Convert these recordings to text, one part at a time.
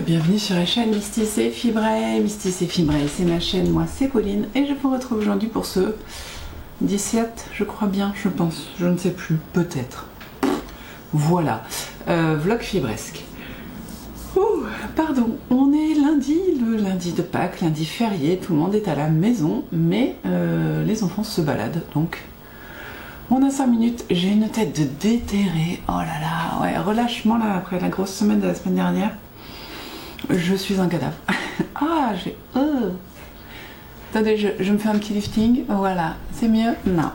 Bienvenue sur la chaîne Mystis et Fibré. Mystis et Fibré, c'est ma chaîne, moi c'est Pauline et je vous retrouve aujourd'hui pour ce 17, je crois bien, je pense, je ne sais plus, peut-être. Voilà, vlog fibresque. Ouh, pardon, on est lundi, le lundi de Pâques, lundi férié, tout le monde est à la maison, mais les enfants se baladent, donc on a 5 minutes, j'ai une tête de déterré, oh là là, ouais, relâchement là, après la grosse semaine de la semaine dernière. Je suis un cadavre. Ah, j'ai... Attendez, je me fais un petit lifting. Voilà, c'est mieux? Non.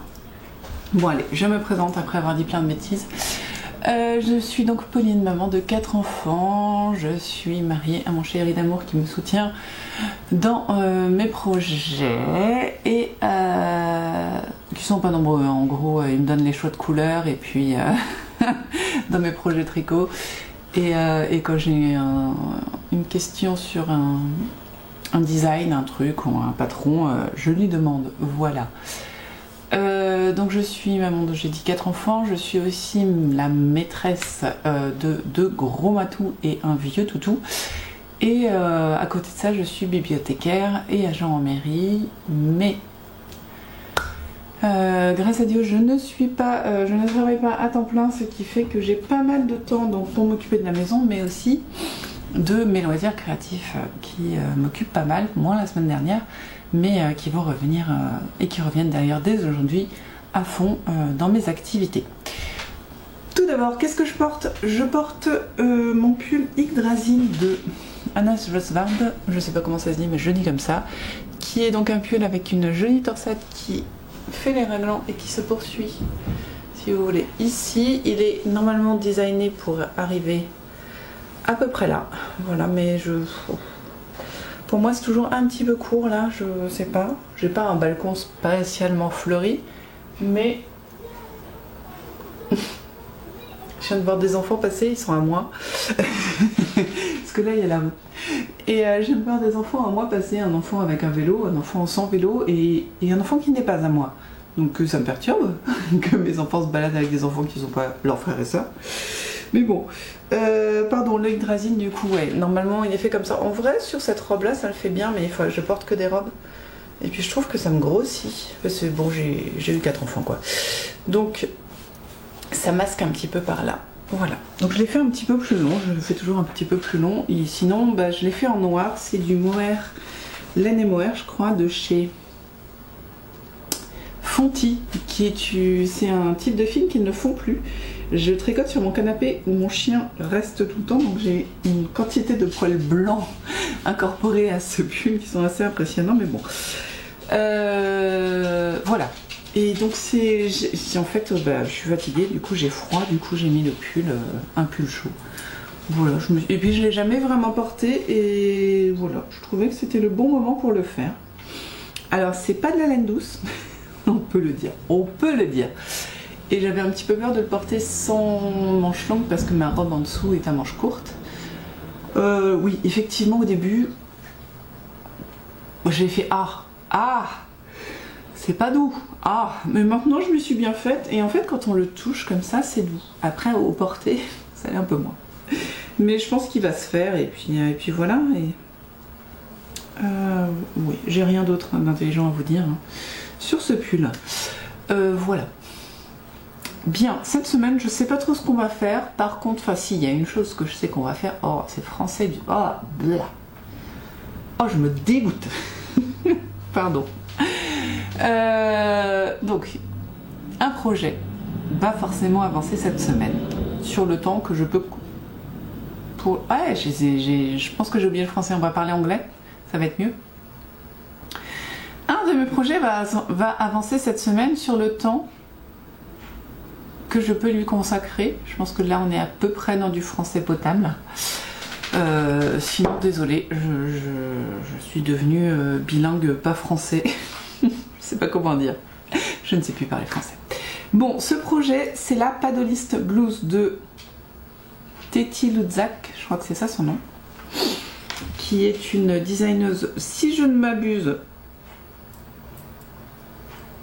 Bon, allez, je me présente après avoir dit plein de bêtises. Je suis donc Pauline, maman de 4 enfants. Je suis mariée à mon chéri d'amour qui me soutient dans mes projets et qui sont pas nombreux. En gros, il me donne les choix de couleurs et puis dans mes projets tricot. Et quand j'ai une question sur un design, un truc ou un patron, je lui demande, voilà. Donc je suis maman j'ai dit 4 enfants, je suis aussi la maîtresse de 2 gros matous et un vieux toutou. Et à côté de ça, je suis bibliothécaire et agent en mairie, mais grâce à Dieu, je ne travaille pas à temps plein, ce qui fait que j'ai pas mal de temps donc, pour m'occuper de la maison, mais aussi de mes loisirs créatifs qui m'occupent pas mal, moins la semaine dernière, mais qui vont revenir et qui reviennent d'ailleurs dès aujourd'hui à fond dans mes activités. Tout d'abord, qu'est-ce que je porte? Je porte mon pull Yggdrasil de Anna Svensson, je sais pas comment ça se dit, mais je dis comme ça, qui est donc un pull avec une jolie torsade qui fait les réglans et qui se poursuit, si vous voulez, ici. Il est normalement designé pour arriver à peu près là, voilà, mais pour moi c'est toujours un petit peu court là, je sais pas, j'ai pas un balcon spécialement fleuri, mais je viens de voir des enfants passer, ils sont à moi parce que là il y a la route, et je viens de voir des enfants à moi passer, un enfant avec un vélo, un enfant sans vélo et un enfant qui n'est pas à moi, donc ça me perturbe que mes enfants se baladent avec des enfants qui ne sont pas leurs frères et sœurs. Mais bon, pardon, l'œil Yggdrasil, du coup, ouais, normalement il est fait comme ça. En vrai, sur cette robe-là, ça le fait bien, mais je porte que des robes. Et puis je trouve que ça me grossit. Parce que bon, j'ai eu 4 enfants, quoi. Donc, ça masque un petit peu par là. Voilà. Donc je l'ai fait un petit peu plus long, je le fais toujours un petit peu plus long. Et sinon, bah, je l'ai fait en noir, c'est du mohair, laine et mohair, je crois, de chez Fonty, c'est un type de fil qu'ils ne font plus. Je tricote sur mon canapé où mon chien reste tout le temps, donc j'ai une quantité de poils blancs incorporés à ce pull qui sont assez impressionnants, mais bon. Voilà. Et donc en fait, je suis fatiguée, du coup j'ai froid, du coup j'ai mis le pull, un pull chaud. Voilà, et puis je l'ai jamais vraiment porté, et voilà, je trouvais que c'était le bon moment pour le faire. Alors c'est pas de la laine douce, on peut le dire. Et j'avais un petit peu peur de le porter sans manche longue parce que ma robe en dessous est à manche courte. Oui, effectivement au début, j'ai fait c'est pas doux, mais maintenant je me suis bien faite, et en fait quand on le touche comme ça c'est doux. Après au porter, ça l'est un peu moins. Mais je pense qu'il va se faire, et puis voilà. Oui, j'ai rien d'autre d'intelligent à vous dire sur ce pull. Voilà. Bien, cette semaine, je sais pas trop ce qu'on va faire. Par contre, si, il y a une chose que je sais qu'on va faire. Oh, c'est français du... Oh, blah. Oh, je me dégoûte. Pardon. Donc, un projet va forcément avancer cette semaine. Sur le temps que je peux... Ouais, je pense que j'ai oublié le français. On va parler anglais. Ça va être mieux. Un de mes projets va avancer cette semaine sur le temps que je peux lui consacrer. Je pense que là on est à peu près dans du français potable. Sinon désolé, je suis devenue bilingue pas français. Je sais pas comment dire. Je ne sais plus parler français. Bon, ce projet c'est la Paddleist Blues de Teti Ludzak, je crois que c'est ça son nom, qui est une designeuse, si je ne m'abuse.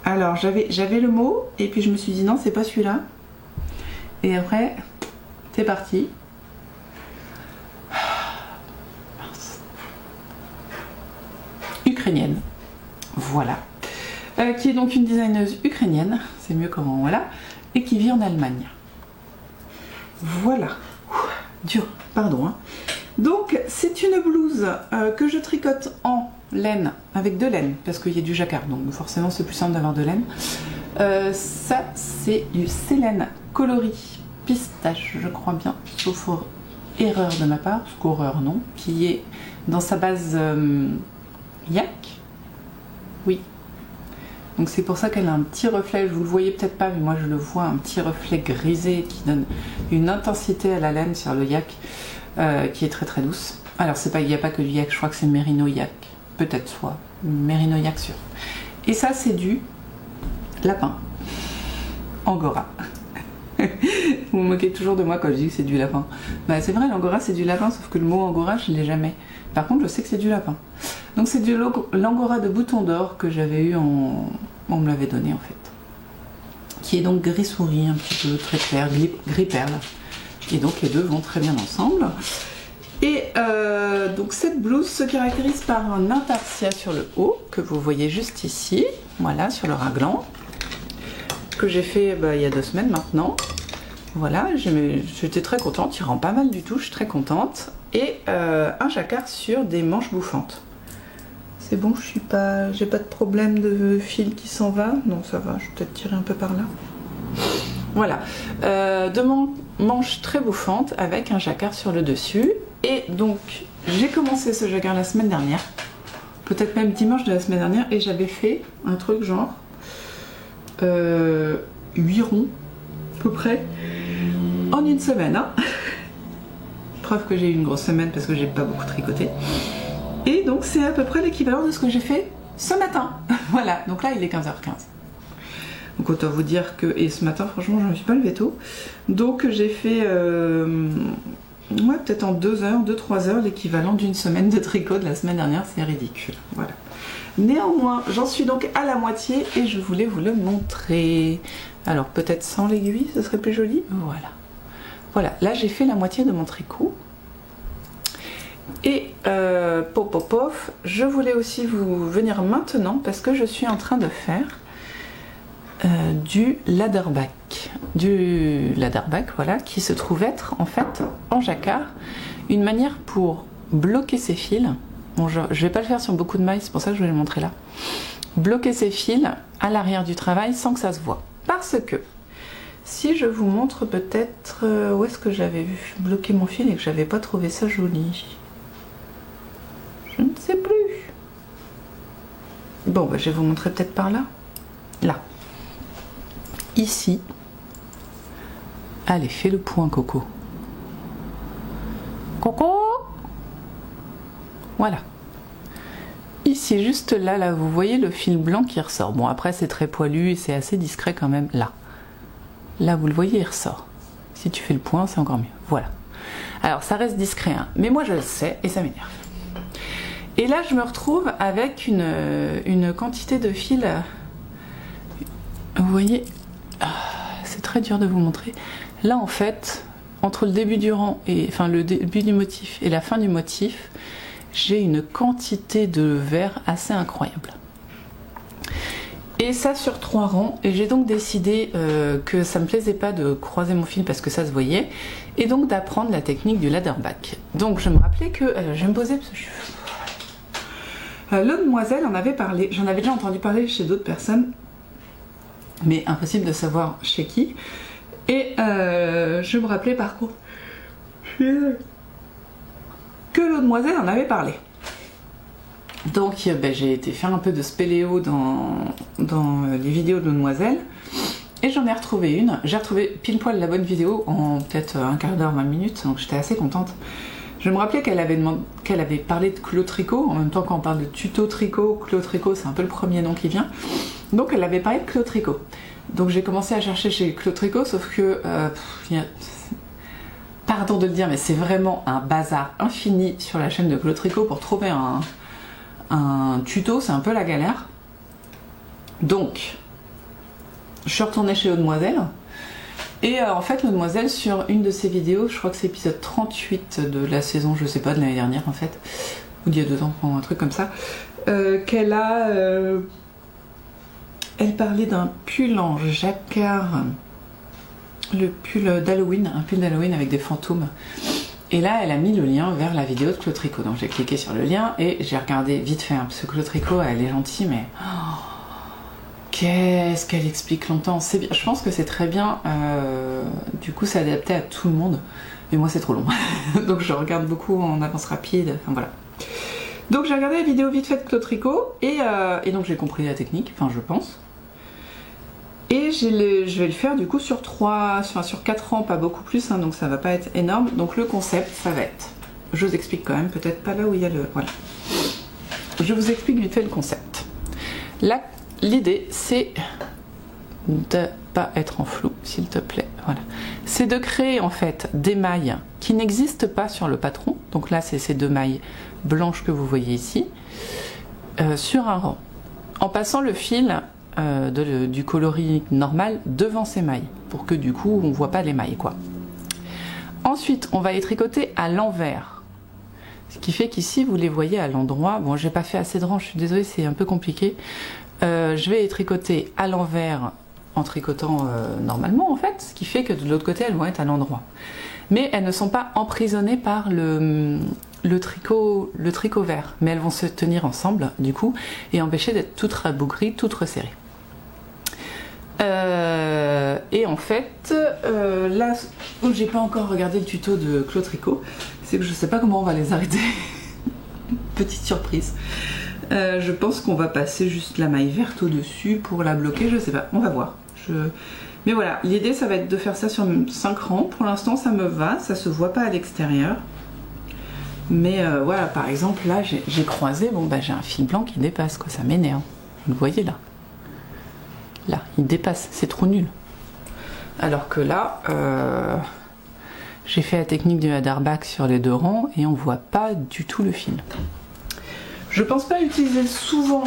Alors j'avais le mot et puis je me suis dit non, c'est pas celui-là. Et après, c'est parti. ukrainienne. Voilà. Qui est donc une designeuse ukrainienne, c'est mieux comment, voilà, et qui vit en Allemagne. Voilà. Dur, pardon. Hein. Donc, c'est une blouse que je tricote en laine, avec de laine, parce qu'il y a du jacquard, donc forcément c'est plus simple d'avoir de laine. Ça, c'est du Célène coloris pistache, je crois bien, sauf erreur de ma part, parce qu'horreur non, qui est dans sa base yak. Oui. Donc c'est pour ça qu'elle a un petit reflet, vous le voyez peut-être pas, mais moi je le vois, un petit reflet grisé qui donne une intensité à la laine sur le yak, qui est très très douce. Alors il n'y a pas que du yak, je crois que c'est Merino yak, peut-être soit Merino yak sûr. Et ça c'est du lapin, angora. Vous vous moquez toujours de moi quand je dis que c'est du lapin. Bah, c'est vrai, l'angora c'est du lapin, sauf que le mot angora je ne l'ai jamais. Par contre je sais que c'est du lapin. Donc c'est du l'angora de bouton d'or que j'avais eu on me l'avait donné en fait. Qui est donc gris souris, un petit peu très clair, gris perle. Et donc les deux vont très bien ensemble. Et donc cette blouse se caractérise par un intarsia sur le haut, que vous voyez juste ici, voilà, sur le raglan, que j'ai fait il y a 2 semaines maintenant. Voilà, j'étais très contente, il rend pas mal du tout, je suis très contente. Et un jacquard sur des manches bouffantes. C'est bon, j'ai pas de problème de fil qui s'en va. Non, ça va, je vais peut-être tirer un peu par là. Voilà, deux manches très bouffantes avec un jacquard sur le dessus. Et donc, j'ai commencé ce jacquard la semaine dernière, peut-être même dimanche de la semaine dernière, et j'avais fait un truc genre 8 ronds, à peu près, en une semaine. Hein. Preuve que j'ai eu une grosse semaine parce que j'ai pas beaucoup tricoté. Et donc c'est à peu près l'équivalent de ce que j'ai fait ce matin. Voilà, donc là il est 15h15. Donc autant vous dire que... Et ce matin franchement je me suis pas levée tôt. Donc j'ai fait ouais, peut-être en 2-3 heures l'équivalent d'une semaine de tricot de la semaine dernière. C'est ridicule. Voilà. Néanmoins j'en suis donc à la moitié et je voulais vous le montrer. Alors peut-être sans l'aiguille ce serait plus joli. Voilà. Voilà, là j'ai fait la moitié de mon tricot. Et pof, je voulais aussi vous venir maintenant parce que je suis en train de faire du ladderback. Voilà, qui se trouve être en fait en jacquard une manière pour bloquer ses fils. Bon, je vais pas le faire sur beaucoup de mailles, c'est pour ça que je vais le montrer là. Bloquer ses fils à l'arrière du travail sans que ça se voit. Parce que si je vous montre peut-être où est-ce que j'avais vu bloquer mon fil et que j'avais pas trouvé ça joli. Je ne sais plus. Bon, je vais vous montrer peut-être par là. Là. Ici. Allez, fais le point, Coco. Coco! Voilà. Ici, juste là, vous voyez le fil blanc qui ressort. Bon, après, c'est très poilu et c'est assez discret quand même. Là. Là, vous le voyez, il ressort. Si tu fais le point, c'est encore mieux. Voilà. Alors, ça reste discret, hein. Mais moi, je le sais et ça m'énerve. Et là, je me retrouve avec une quantité de fil. Vous voyez, c'est très dur de vous montrer. Là, en fait, entre le début du rang et enfin le début du motif et la fin du motif, j'ai une quantité de vert assez incroyable. Et ça sur 3 rangs. Et j'ai donc décidé que ça me plaisait pas de croiser mon fil parce que ça se voyait, et donc d'apprendre la technique du ladderback. Donc je me rappelais que je vais me poser parce que je suis... L'autre demoiselle en avait parlé, j'en avais déjà entendu parler chez d'autres personnes, mais impossible de savoir chez qui. Et je me rappelais par contre que l'autre demoiselle en avait parlé. Donc j'ai été faire un peu de spéléo dans les vidéos de demoiselle et j'en ai retrouvé une. J'ai retrouvé pile poil la bonne vidéo en peut-être un quart d'heure, 20 minutes, donc j'étais assez contente. Je me rappelais qu'elle avait parlé de Clos Tricot, en même temps quand on parle de tuto tricot, Clos Tricot c'est un peu le premier nom qui vient. Donc elle avait parlé de Clos Tricot. Donc j'ai commencé à chercher chez Clos Tricot, sauf que, pardon de le dire, mais c'est vraiment un bazar infini sur la chaîne de Clos Tricot pour trouver un tuto, c'est un peu la galère. Donc, je suis retournée chez Mademoiselle. Et en fait, Mademoiselle, sur une de ses vidéos, je crois que c'est épisode 38 de la saison, je sais pas, de l'année dernière en fait, ou d'il y a 2 ans, un truc comme ça, qu'elle a... elle parlait d'un pull en jacquard, le pull d'Halloween, un pull d'Halloween avec des fantômes. Et là, elle a mis le lien vers la vidéo de Claude Tricot. Donc j'ai cliqué sur le lien et j'ai regardé vite fait, hein, parce que Claude Tricot, elle est gentille, mais... qu'est-ce qu'elle explique longtemps. C'est bien. Je pense que c'est très bien, du coup, c'est adapté à tout le monde. Mais moi, c'est trop long. Donc je regarde beaucoup en avance rapide. Enfin voilà. Donc j'ai regardé la vidéo vite fait de Claude Tricot et donc j'ai compris la technique, enfin je pense. Et je vais le faire du coup sur 4 ans, pas beaucoup plus, hein, donc ça va pas être énorme. Donc le concept, ça va être, je vous explique quand même, peut-être pas là où il y a le... Voilà. Je vous explique vite fait le concept. Là, l'idée, c'est de pas être en flou, s'il te plaît. Voilà. C'est de créer en fait des mailles qui n'existent pas sur le patron. Donc là, c'est ces 2 mailles blanches que vous voyez ici, sur un rang, en passant le fil du coloris normal devant ces mailles, pour que du coup on voit pas les mailles quoi. Ensuite, on va les tricoter à l'envers, ce qui fait qu'ici vous les voyez à l'endroit. Bon, j'ai pas fait assez de rangs, je suis désolée, c'est un peu compliqué. Je vais les tricoter à l'envers en tricotant normalement en fait, ce qui fait que de l'autre côté elles vont être à l'endroit. Mais elles ne sont pas emprisonnées par le tricot vert, mais elles vont se tenir ensemble du coup et empêcher d'être toutes rabougries, toutes resserrées. Et en fait, là où j'ai pas encore regardé le tuto de Claude Tricot, c'est que je sais pas comment on va les arrêter. Petite surprise. Je pense qu'on va passer juste la maille verte au-dessus pour la bloquer, je sais pas, on va voir. Mais voilà, l'idée ça va être de faire ça sur 5 rangs. Pour l'instant ça me va, ça se voit pas à l'extérieur. Mais voilà, par exemple là j'ai croisé, bon bah j'ai un fil blanc qui dépasse quoi, ça m'énerve. Vous le voyez là. Là, il dépasse, c'est trop nul. Alors que là, j'ai fait la technique du Haderback sur les 2 rangs et on voit pas du tout le fil. Je pense pas utiliser souvent,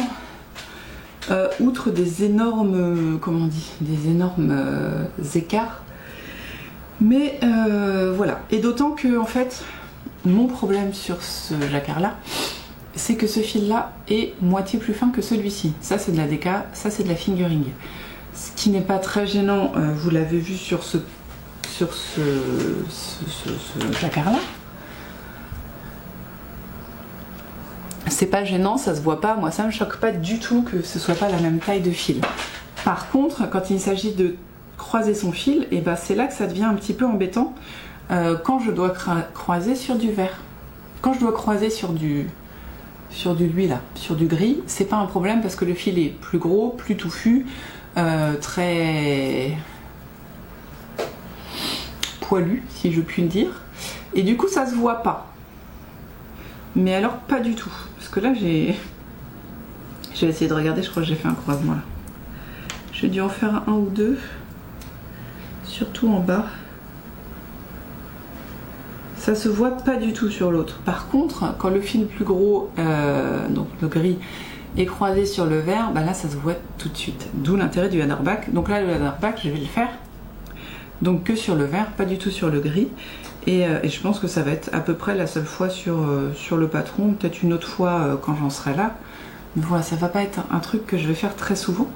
outre des énormes, comment on dit, des énormes écarts. Mais voilà. Et d'autant que en fait, mon problème sur ce jacquard là, c'est que ce fil là est moitié plus fin que celui-ci. Ça c'est de la DK, ça c'est de la fingering. Ce qui n'est pas très gênant, vous l'avez vu sur ce jacquard là. C'est pas gênant, ça se voit pas, moi ça me choque pas du tout que ce soit pas la même taille de fil. Par contre, quand il s'agit de croiser son fil, et ben c'est là que ça devient un petit peu embêtant quand je dois croiser sur du vert. Quand je dois croiser sur du lui là, sur du gris, c'est pas un problème parce que le fil est plus gros, plus touffu, très poilu si je puis le dire, et du coup ça se voit pas. Mais alors pas du tout, parce que là j'ai essayé de regarder, je crois que j'ai fait un croisement là. J'ai dû en faire un ou 2, surtout en bas. Ça se voit pas du tout sur l'autre. Par contre, quand le fil plus gros, donc le gris, est croisé sur le vert, bah là ça se voit tout de suite. D'où l'intérêt du Haderback. Donc là le Haderback, je vais le faire. Donc que sur le vert, pas du tout sur le gris. Et je pense que ça va être à peu près la seule fois sur le patron. Peut-être une autre fois quand j'en serai là. Mais voilà, ça va pas être un truc que je vais faire très souvent.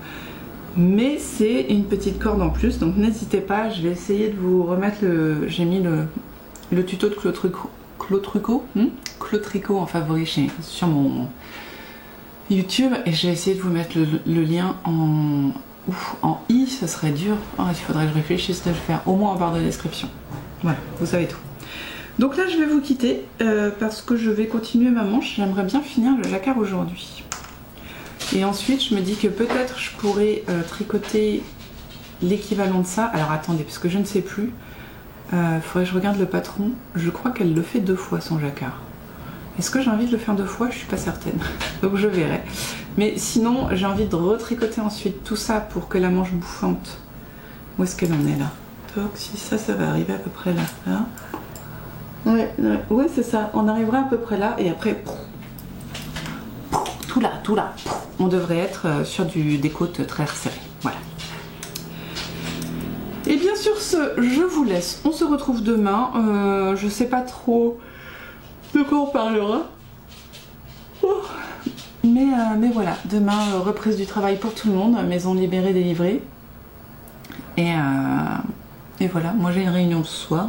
Mais c'est une petite corde en plus. Donc n'hésitez pas, je vais essayer de vous remettre j'ai mis le tuto de Claude Tricot en favori sur mon YouTube, et j'ai essayé de vous mettre le lien en i, ce serait dur. Oh, il faudrait que je réfléchisse de le faire au moins en barre de description. Voilà, vous savez tout. Donc là je vais vous quitter parce que je vais continuer ma manche. J'aimerais bien finir le jacquard aujourd'hui. Et ensuite je me dis que peut-être je pourrais tricoter l'équivalent de ça. Alors attendez, parce que je ne sais plus. Faudrait que je regarde le patron. Je crois qu'elle le fait 2 fois son jacquard. Est-ce que j'ai envie de le faire 2 fois? Je suis pas certaine. Donc je verrai. Mais sinon, j'ai envie de retricoter ensuite tout ça pour que la manche bouffante. Où est-ce qu'elle en est là? Donc si ça va arriver à peu près là. Ouais, c'est ça. On arrivera à peu près là et après tout là. On devrait être sur des côtes très resserrées. Voilà. Et bien sur ce, je vous laisse. On se retrouve demain. Je sais pas trop de quoi on parlera. Mais voilà, demain, reprise du travail pour tout le monde, maison libérée, délivrée. Et voilà, moi j'ai une réunion ce soir,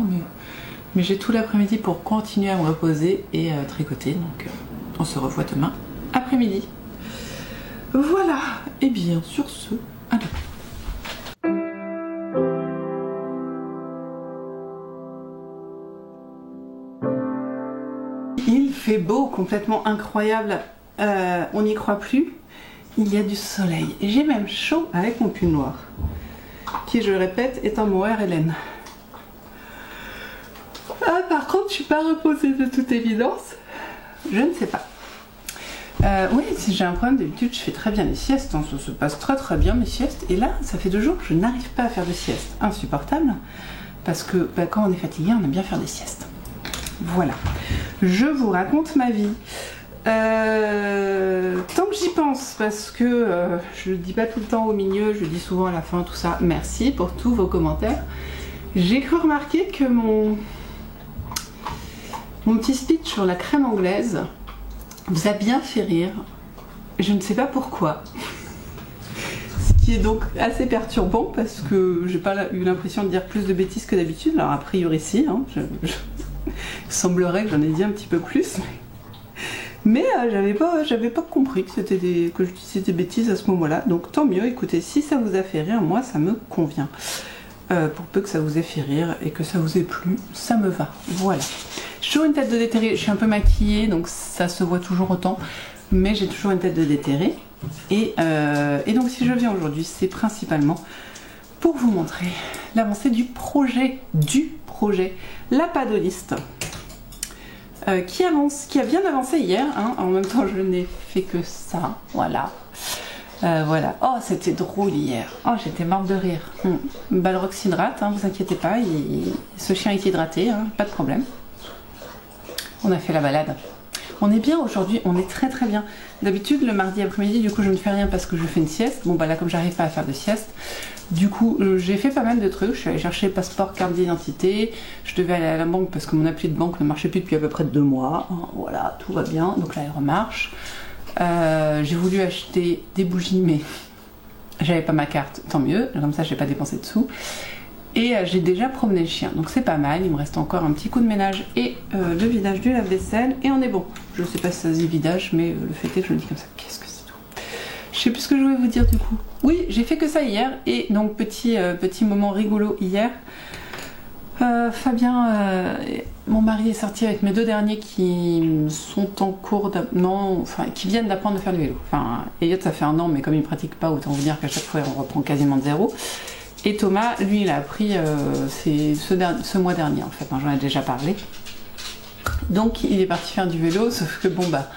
mais j'ai tout l'après-midi pour continuer à me reposer et tricoter. Donc on se revoit demain après-midi. Voilà, et bien sur ce, à demain. Il fait beau, complètement incroyable, on n'y croit plus, il y a du soleil. Et j'ai même chaud avec mon pull noir, qui je le répète est en mon RLN. Ah, par contre je suis pas reposée de toute évidence, je ne sais pas. Oui, si j'ai un problème, d'habitude je fais très bien les siestes, hein, ça se passe très bien mes siestes, et là ça fait 2 jours que je n'arrive pas à faire de sieste, insupportable, parce que quand on est fatigué on aime bien faire des siestes. Voilà, je vous raconte ma vie. Tant que j'y pense, parce que je le dis pas tout le temps au milieu, je le dis souvent à la fin, tout ça, merci pour tous vos commentaires. J'ai cru remarquer que mon petit speech sur la crème anglaise vous a bien fait rire, je ne sais pas pourquoi. Ce qui est donc assez perturbant parce que j'ai pas eu l'impression de dire plus de bêtises que d'habitude, alors a priori si, hein, il semblerait que j'en ai dit un petit peu plus, mais j'avais pas compris que que je disais des bêtises à ce moment-là, donc tant mieux, écoutez, si ça vous a fait rire, moi ça me convient. Pour peu que ça vous ait fait rire et que ça vous ait plu, ça me va, voilà. J'ai toujours une tête de déterré, je suis un peu maquillée, donc ça se voit toujours autant, mais j'ai toujours une tête de déterré, et donc si je viens aujourd'hui, c'est principalement pour vous montrer l'avancée du projet, la padoliste, qui a bien avancé hier, hein. En même temps je n'ai fait que ça, voilà. Voilà, oh c'était drôle hier, oh j'étais morte de rire. Balrog s'hydrate, hein, vous inquiétez pas, ce chien est hydraté, hein, pas de problème. On a fait la balade. On est bien aujourd'hui, on est très bien. D'habitude le mardi après-midi, du coup je ne fais rien parce que je fais une sieste. Bon bah là comme j'arrive pas à faire de sieste, du coup j'ai fait pas mal de trucs. Je suis allée chercher passeport, carte d'identité. Je devais aller à la banque parce que mon appli de banque ne marchait plus depuis à peu près 2 mois. Voilà, tout va bien, donc là elle remarche. J'ai voulu acheter des bougies mais j'avais pas ma carte, tant mieux, comme ça j'ai pas dépensé de sous. Et j'ai déjà promené le chien, donc c'est pas mal. Il me reste encore un petit coup de ménage et le vidage du lave-vaisselle et on est bon. Je sais pas si ça se dit vidage, mais le fait est que je le dis comme ça. Qu'est-ce que c'est tout. Je sais plus ce que je voulais vous dire du coup. Oui, j'ai fait que ça hier, et donc petit moment rigolo hier. Fabien, mon mari est sorti avec mes 2 derniers qui sont en cours qui viennent d'apprendre à faire du vélo. Enfin, Elliot ça fait 1 an, mais comme il pratique pas, autant vous dire qu'à chaque fois on reprend quasiment de zéro. Et Thomas, lui, il a appris ce mois dernier, en fait, hein, j'en ai déjà parlé. Donc, il est parti faire du vélo, sauf que bon, bah,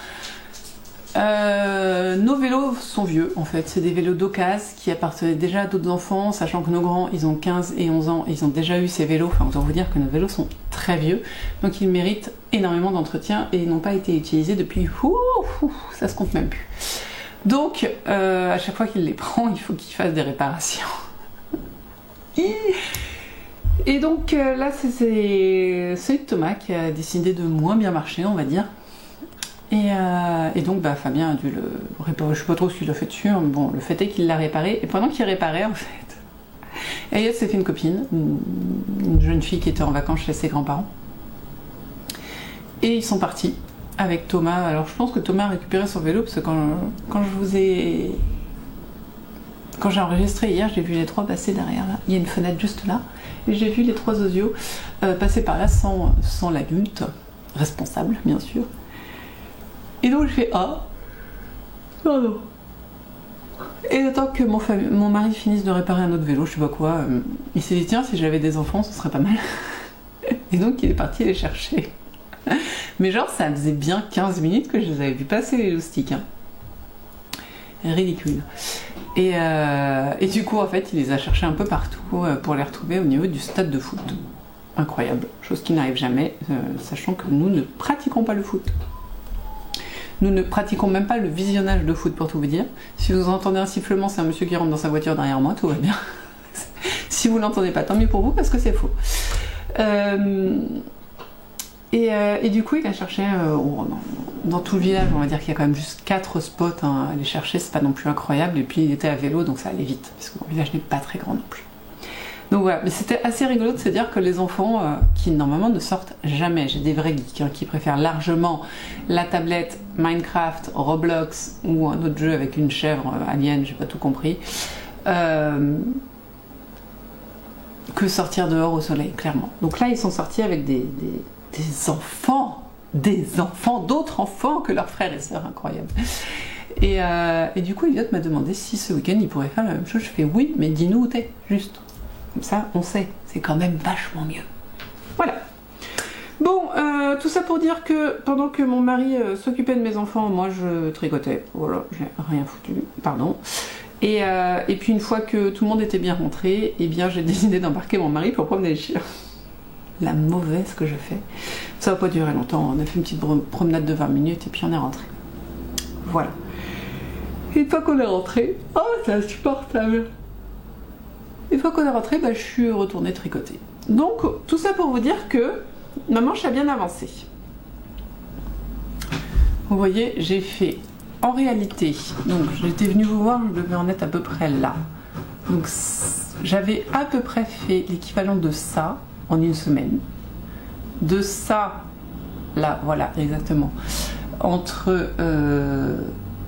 nos vélos sont vieux, en fait. C'est des vélos d'occasion qui appartenaient déjà à d'autres enfants, sachant que nos grands, ils ont 15 et 11 ans, ils ont déjà eu ces vélos. Enfin, autant vous dire que nos vélos sont très vieux. Donc, ils méritent énormément d'entretien et n'ont pas été utilisés depuis... ça se compte même plus. Donc, à chaque fois qu'il les prend, il faut qu'il fasse des réparations. Et donc là c'est Thomas qui a décidé de moins bien marcher, on va dire, et donc bah, Fabien a dû le réparer. Je sais pas trop ce qu'il a fait dessus, hein, mais bon, le fait est qu'il l'a réparé, et pendant qu'il réparait en fait, Elliot s'est fait une copine, une jeune fille qui était en vacances chez ses grands-parents, et ils sont partis avec Thomas. Alors je pense que Thomas a récupéré son vélo, parce que quand j'ai enregistré hier, j'ai vu les 3 passer derrière là. Il y a une fenêtre juste là. Et j'ai vu les 3 osios passer par là sans l'adulte responsable, bien sûr. Et donc je fais pardon. Et le temps que mon mari finisse de réparer un autre vélo, je sais pas quoi, il s'est dit tiens, si j'avais des enfants, ce serait pas mal. Et donc il est parti les chercher. Mais genre, ça faisait bien 15 minutes que je les avais vu passer les loustiques. Hein. Ridicule. Et du coup, en fait, il les a cherchés un peu partout pour les retrouver au niveau du stade de foot. Incroyable, chose qui n'arrive jamais, sachant que nous ne pratiquons pas le foot. Nous ne pratiquons même pas le visionnage de foot, pour tout vous dire. Si vous entendez un sifflement, c'est un monsieur qui rentre dans sa voiture derrière moi, tout va bien. Si vous l'entendez pas, tant mieux pour vous, parce que c'est faux. Et du coup, il a cherché dans tout le village, on va dire qu'il y a quand même juste 4 spots à aller chercher, c'est pas non plus incroyable. Et puis il était à vélo, donc ça allait vite, parce que mon village n'est pas très grand non plus. Donc voilà, mais c'était assez rigolo de se dire que les enfants qui normalement ne sortent jamais, j'ai des vrais geeks qui préfèrent largement la tablette Minecraft, Roblox ou un autre jeu avec une chèvre alien, j'ai pas tout compris, que sortir dehors au soleil, clairement. Donc là, ils sont sortis avec des enfants, d'autres enfants que leurs frères et sœurs, incroyable. Et du coup, Elliot m'a demandé si ce week-end il pourrait faire la même chose. Je fais oui, mais dis-nous où t'es, juste. Comme ça, on sait. C'est quand même vachement mieux. Voilà. Bon, tout ça pour dire que pendant que mon mari s'occupait de mes enfants, moi je tricotais. Voilà, j'ai rien foutu, pardon. Et puis une fois que tout le monde était bien rentré, eh bien j'ai décidé d'embarquer mon mari pour promener les chiens. La mauvaise que je fais. Ça va pas durer longtemps. On a fait une petite promenade de 20 minutes et puis on est rentré. Voilà. Et une fois qu'on est rentré, oh c'est insupportable. Une fois qu'on est rentré, je suis retournée tricoter. Donc tout ça pour vous dire que ma manche a bien avancé. Vous voyez, j'ai fait en réalité, donc j'étais venue vous voir, je devais en être à peu près là. Donc j'avais à peu près fait l'équivalent de ça en une semaine. De ça, là, voilà, exactement. Entre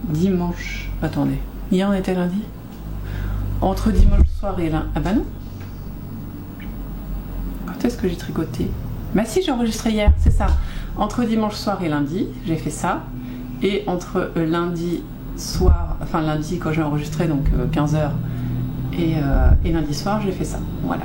dimanche, attendez, hier on était lundi. Entre dimanche soir et lundi, ah bah non. Quand est-ce que j'ai tricoté? Bah si, j'ai enregistré hier, c'est ça. Entre dimanche soir et lundi, j'ai fait ça. Et entre lundi soir, enfin lundi quand j'ai enregistré, donc 15h, et lundi soir, j'ai fait ça. Voilà.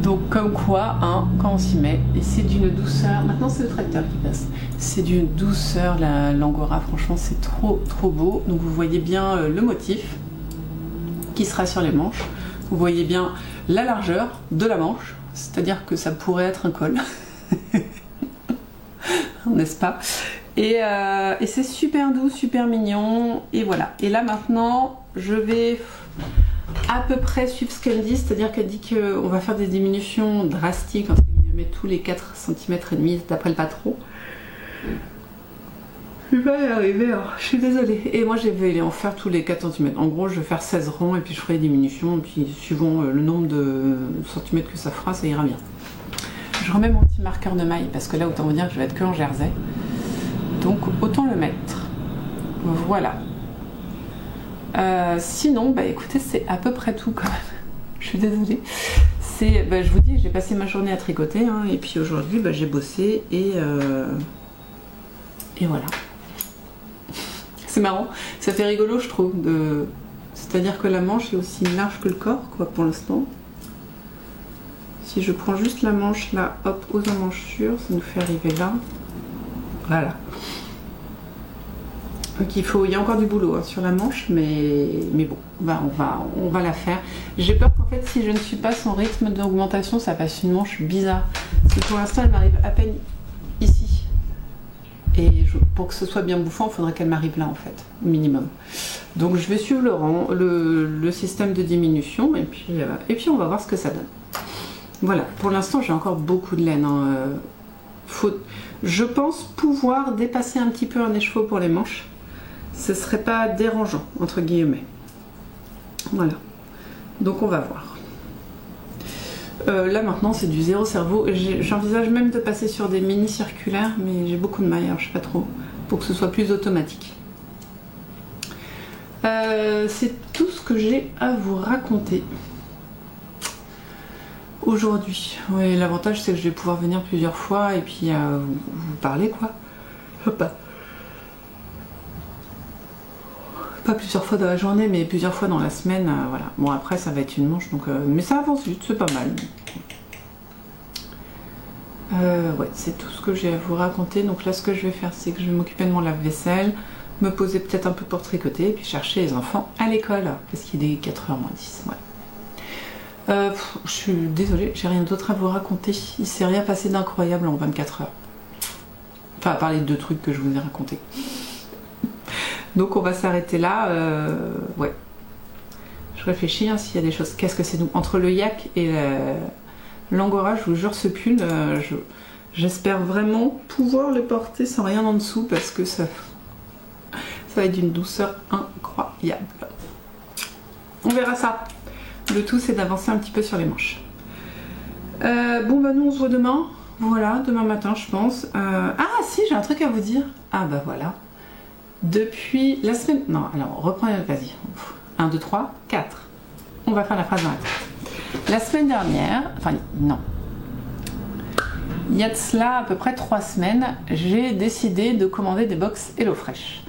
Donc comme quoi, hein, quand on s'y met, et c'est d'une douceur, maintenant c'est le tracteur qui passe, c'est d'une douceur l'angora, franchement c'est trop beau. Donc vous voyez bien le motif qui sera sur les manches, vous voyez bien la largeur de la manche, c'est-à-dire que ça pourrait être un col, n'est-ce pas? Et c'est super doux, super mignon, et voilà. Et là maintenant, je vais à peu près suivre ce qu'elle dit, c'est-à-dire qu'elle dit qu'on va faire des diminutions drastiques, entre guillemets, tous les 4 cm et demi, d'après le patron. Je vais pas y arriver, hein. Je suis désolée. Et moi, je vais en faire tous les 4 cm. En gros, je vais faire 16 rangs et puis je ferai des diminutions, et puis suivant le nombre de centimètres que ça fera, ça ira bien. Je remets mon petit marqueur de maille, parce que là, autant vous dire que je vais être que en jersey. Donc, autant le mettre. Voilà. Sinon, écoutez, c'est à peu près tout quand même. Je suis désolée. Je vous dis, j'ai passé ma journée à tricoter, hein, et puis aujourd'hui, j'ai bossé et voilà. C'est marrant, ça fait rigolo, je trouve. C'est-à-dire que la manche est aussi large que le corps, quoi, pour l'instant. Si je prends juste la manche là, hop, aux emmanchures, ça nous fait arriver là. Voilà. Donc il y a encore du boulot hein, sur la manche, mais bon, on va la faire. J'ai peur qu'en fait, si je ne suis pas son rythme d'augmentation, ça fasse une manche bizarre. Parce que pour l'instant, elle m'arrive à peine ici. Et pour que ce soit bien bouffant, il faudrait qu'elle m'arrive là, en fait, au minimum. Donc je vais suivre le système de diminution, et puis on va voir ce que ça donne. Voilà, pour l'instant, j'ai encore beaucoup de laine. Hein. Je pense pouvoir dépasser un petit peu un écheveau pour les manches. Ce serait pas dérangeant, entre guillemets. Voilà. Donc on va voir. Là maintenant c'est du zéro cerveau. J'envisage même de passer sur des mini circulaires, mais j'ai beaucoup de mailles, alors je sais pas trop, pour que ce soit plus automatique. C'est tout ce que j'ai à vous raconter aujourd'hui. Oui, l'avantage c'est que je vais pouvoir venir plusieurs fois et puis vous parler quoi. Hop. Pas plusieurs fois dans la journée, mais plusieurs fois dans la semaine, voilà. Bon après ça va être une manche, donc mais ça avance vite, c'est pas mal. Ouais, c'est tout ce que j'ai à vous raconter. Donc là ce que je vais faire, c'est que je vais m'occuper de mon lave-vaisselle, me poser peut-être un peu pour tricoter, et puis chercher les enfants à l'école, parce qu'il est 4h moins 10, ouais. Je suis désolée, j'ai rien d'autre à vous raconter. Il s'est rien passé d'incroyable en 24 heures. Enfin, à part les 2 trucs que je vous ai racontés. Donc on va s'arrêter là. Ouais. Je réfléchis hein, s'il y a des choses. Qu'est-ce que c'est nous entre le yak et l'angora, je vous jure, ce pull, J'espère vraiment pouvoir les porter sans rien en dessous parce que ça va être d'une douceur incroyable. On verra ça. Le tout c'est d'avancer un petit peu sur les manches. Bon bah nous on se voit demain. Voilà, demain matin je pense. Ah si, j'ai un truc à vous dire. Ah bah voilà. Depuis la semaine... Non, alors reprends, vas-y. 1, 2, 3, 4. On va faire la phrase dans la tête. La semaine dernière, enfin non. Il y a de cela à peu près 3 semaines, j'ai décidé de commander des box HelloFresh.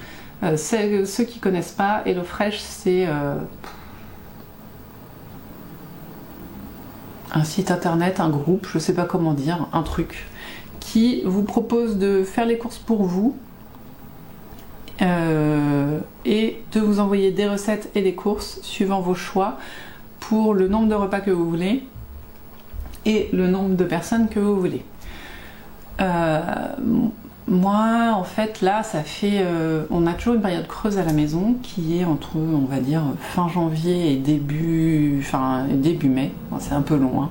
Ceux qui connaissent pas, HelloFresh c'est un site internet, un groupe, je sais pas comment dire, un truc qui vous propose de faire les courses pour vous et de vous envoyer des recettes et des courses suivant vos choix pour le nombre de repas que vous voulez et le nombre de personnes que vous voulez. Moi en fait là ça fait on a toujours une période creuse à la maison qui est entre on va dire fin janvier et début mai, bon, c'est un peu long hein.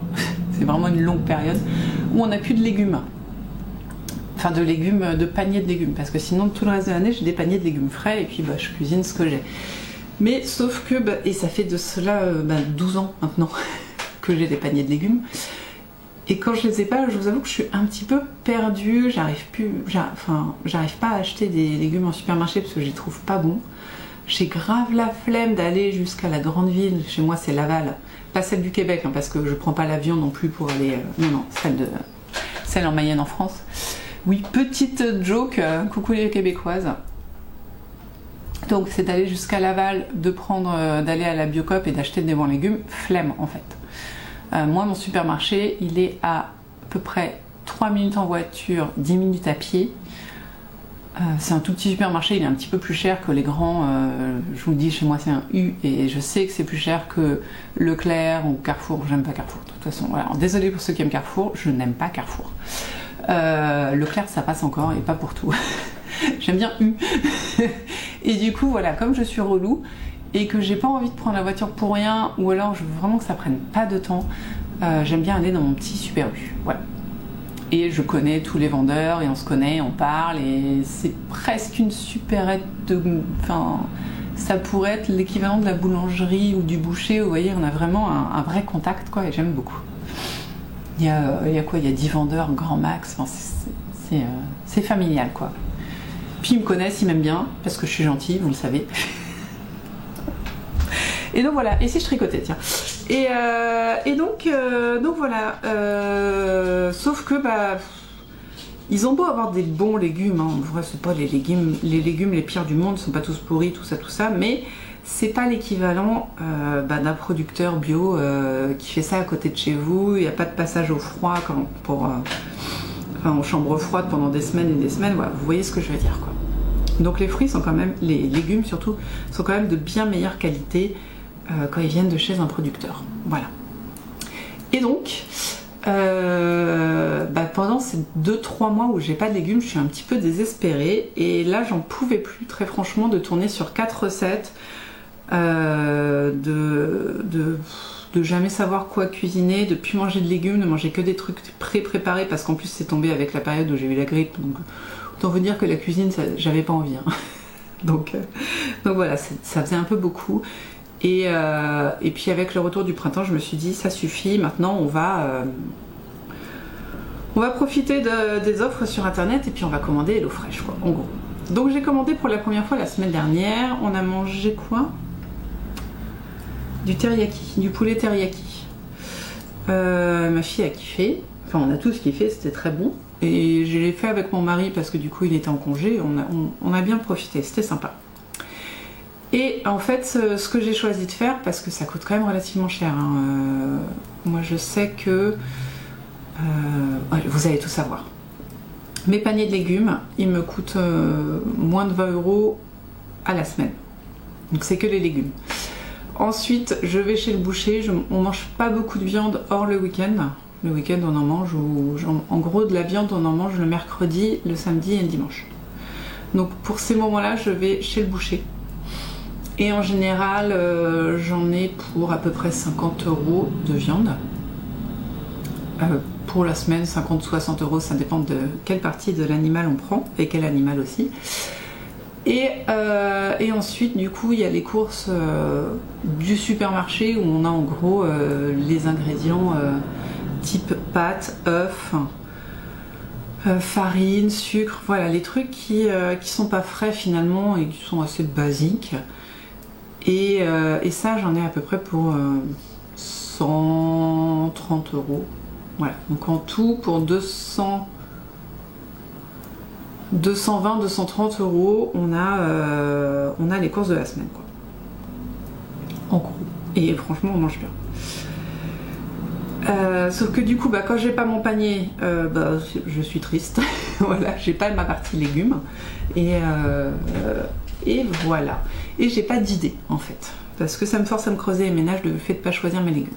C'est vraiment une longue période où on n'a plus de légumes, enfin de légumes, de paniers de légumes, parce que sinon tout le reste de l'année j'ai des paniers de légumes frais et puis bah, je cuisine ce que j'ai, mais sauf que bah, et ça fait de cela 12 ans maintenant que j'ai des paniers de légumes. Et quand je les ai pas, je vous avoue que je suis un petit peu perdue, j'arrive pas à acheter des légumes en supermarché parce que je les trouve pas bons. J'ai grave la flemme d'aller jusqu'à la grande ville, chez moi c'est Laval, pas celle du Québec hein, parce que je prends pas l'avion non plus pour aller, non, celle en Mayenne en France. Oui, petite joke, coucou les Québécoises. Donc c'est d'aller jusqu'à Laval, d'aller à la Biocoop et d'acheter des bons légumes, flemme en fait. Moi, mon supermarché, il est à peu près 3 minutes en voiture, 10 minutes à pied. C'est un tout petit supermarché, il est un petit peu plus cher que les grands. Je vous le dis, chez moi, c'est un U et je sais que c'est plus cher que Leclerc ou Carrefour. J'aime pas Carrefour, de toute façon. Voilà. Désolée pour ceux qui aiment Carrefour, je n'aime pas Carrefour. Leclerc, ça passe encore et pas pour tout. J'aime bien U. Et du coup, voilà, comme je suis relou, et que j'ai pas envie de prendre la voiture pour rien, ou alors je veux vraiment que ça prenne pas de temps, j'aime bien aller dans mon petit Super U. Voilà. Et je connais tous les vendeurs, et on se connaît, on parle, et c'est presque une supérette de... Enfin, ça pourrait être l'équivalent de la boulangerie ou du boucher, vous voyez, on a vraiment un vrai contact, quoi, et j'aime beaucoup. Il y a quoi? Il y a 10 vendeurs, grand max, enfin, c'est familial, quoi. Puis ils me connaissent, ils m'aiment bien, parce que je suis gentille, vous le savez. Et donc voilà, et si je tricotais, tiens. Et donc voilà, sauf que bah, ils ont beau avoir des bons légumes, hein. En vrai c'est pas les légumes les pires du monde, ils sont pas tous pourris, tout ça, mais c'est pas l'équivalent d'un producteur bio qui fait ça à côté de chez vous, il n'y a pas de passage au froid en chambre froide pendant des semaines et des semaines, voilà, vous voyez ce que je veux dire quoi. Donc les fruits sont quand même, les légumes surtout, sont quand même de bien meilleure qualité quand ils viennent de chez un producteur. Voilà. Et donc, pendant ces 2-3 mois où j'ai pas de légumes, je suis un petit peu désespérée. Et là, j'en pouvais plus, très franchement, de tourner sur 4 recettes, de jamais savoir quoi cuisiner, de plus manger de légumes, de manger que des trucs pré-préparés, parce qu'en plus, c'est tombé avec la période où j'ai eu la grippe. Donc, autant vous dire que la cuisine, j'avais pas envie. Hein. Donc voilà, ça faisait un peu beaucoup. Et puis avec le retour du printemps, je me suis dit ça suffit, maintenant on va profiter des offres sur internet et puis on va commander HelloFresh quoi, en gros. Donc j'ai commandé pour la première fois la semaine dernière, on a mangé quoi? Du teriyaki, du poulet teriyaki. Ma fille a kiffé, enfin on a tous kiffé, c'était très bon. Et je l'ai fait avec mon mari parce que du coup il était en congé, on a bien profité, c'était sympa. Et en fait, ce que j'ai choisi de faire, parce que ça coûte quand même relativement cher, hein, moi je sais que... vous allez tout savoir. Mes paniers de légumes, ils me coûtent moins de 20 € à la semaine. Donc c'est que les légumes. Ensuite, je vais chez le boucher, on mange pas beaucoup de viande hors le week-end. Le week-end, on en mange, en gros de la viande, on en mange le mercredi, le samedi et le dimanche. Donc pour ces moments-là, je vais chez le boucher. Et en général, j'en ai pour à peu près 50 € de viande pour la semaine, 50-60 euros, ça dépend de quelle partie de l'animal on prend et quel animal aussi. Et ensuite, du coup, il y a les courses du supermarché où on a en gros les ingrédients type pâtes, œufs, farine, sucre, voilà, les trucs qui sont pas frais finalement et qui sont assez basiques. Et ça, j'en ai à peu près pour 130 euros. Voilà, donc en tout, pour 220-230 euros, on a les courses de la semaine, quoi. En gros. Et franchement, on mange bien. Sauf que du coup, quand j'ai pas mon panier, je suis triste. Voilà, j'ai pas ma partie légumes. Et voilà. Et j'ai pas d'idée, en fait. Parce que ça me force à me creuser les ménages le fait de pas choisir mes légumes.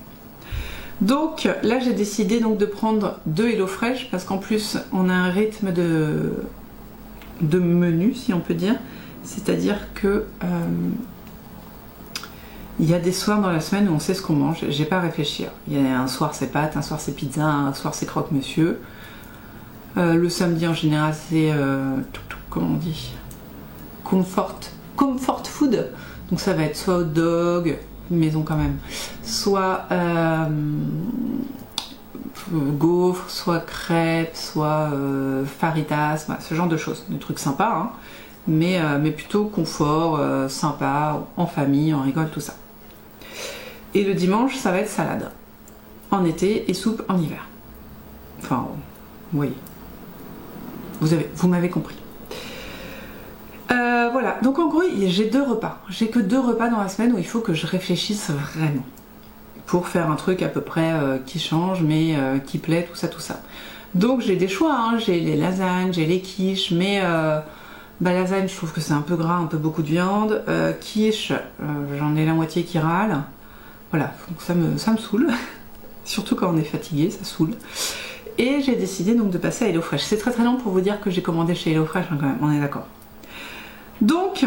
Donc là, j'ai décidé donc de prendre 2 HelloFresh parce qu'en plus, on a un rythme de menu, si on peut dire. C'est-à-dire que il y a des soirs dans la semaine où on sait ce qu'on mange. J'ai pas à réfléchir. Il y a un soir c'est pâtes, un soir c'est pizza, un soir c'est croque-monsieur. Le samedi en général c'est comment on dit, comfort food. Donc ça va être soit hot dog, maison quand même, soit gaufres, soit crêpes, soit faritas, voilà, ce genre de choses, des trucs sympas, hein, mais plutôt confort, sympa, en famille, on rigole, tout ça. Et le dimanche, ça va être salade en été et soupe en hiver. Enfin, oui, vous m'avez compris. Voilà, donc en gros, j'ai 2 repas. J'ai que 2 repas dans la semaine où il faut que je réfléchisse vraiment pour faire un truc à peu près qui change, mais qui plaît, tout ça. Donc j'ai des choix, hein. J'ai les lasagnes, j'ai les quiches, mais lasagne, je trouve que c'est un peu gras, un peu beaucoup de viande. Quiche, j'en ai la moitié qui râle. Voilà, donc ça me saoule. Surtout quand on est fatigué, ça saoule. Et j'ai décidé donc de passer à HelloFresh. C'est très long pour vous dire que j'ai commandé chez HelloFresh, hein, quand même, on est d'accord. Donc,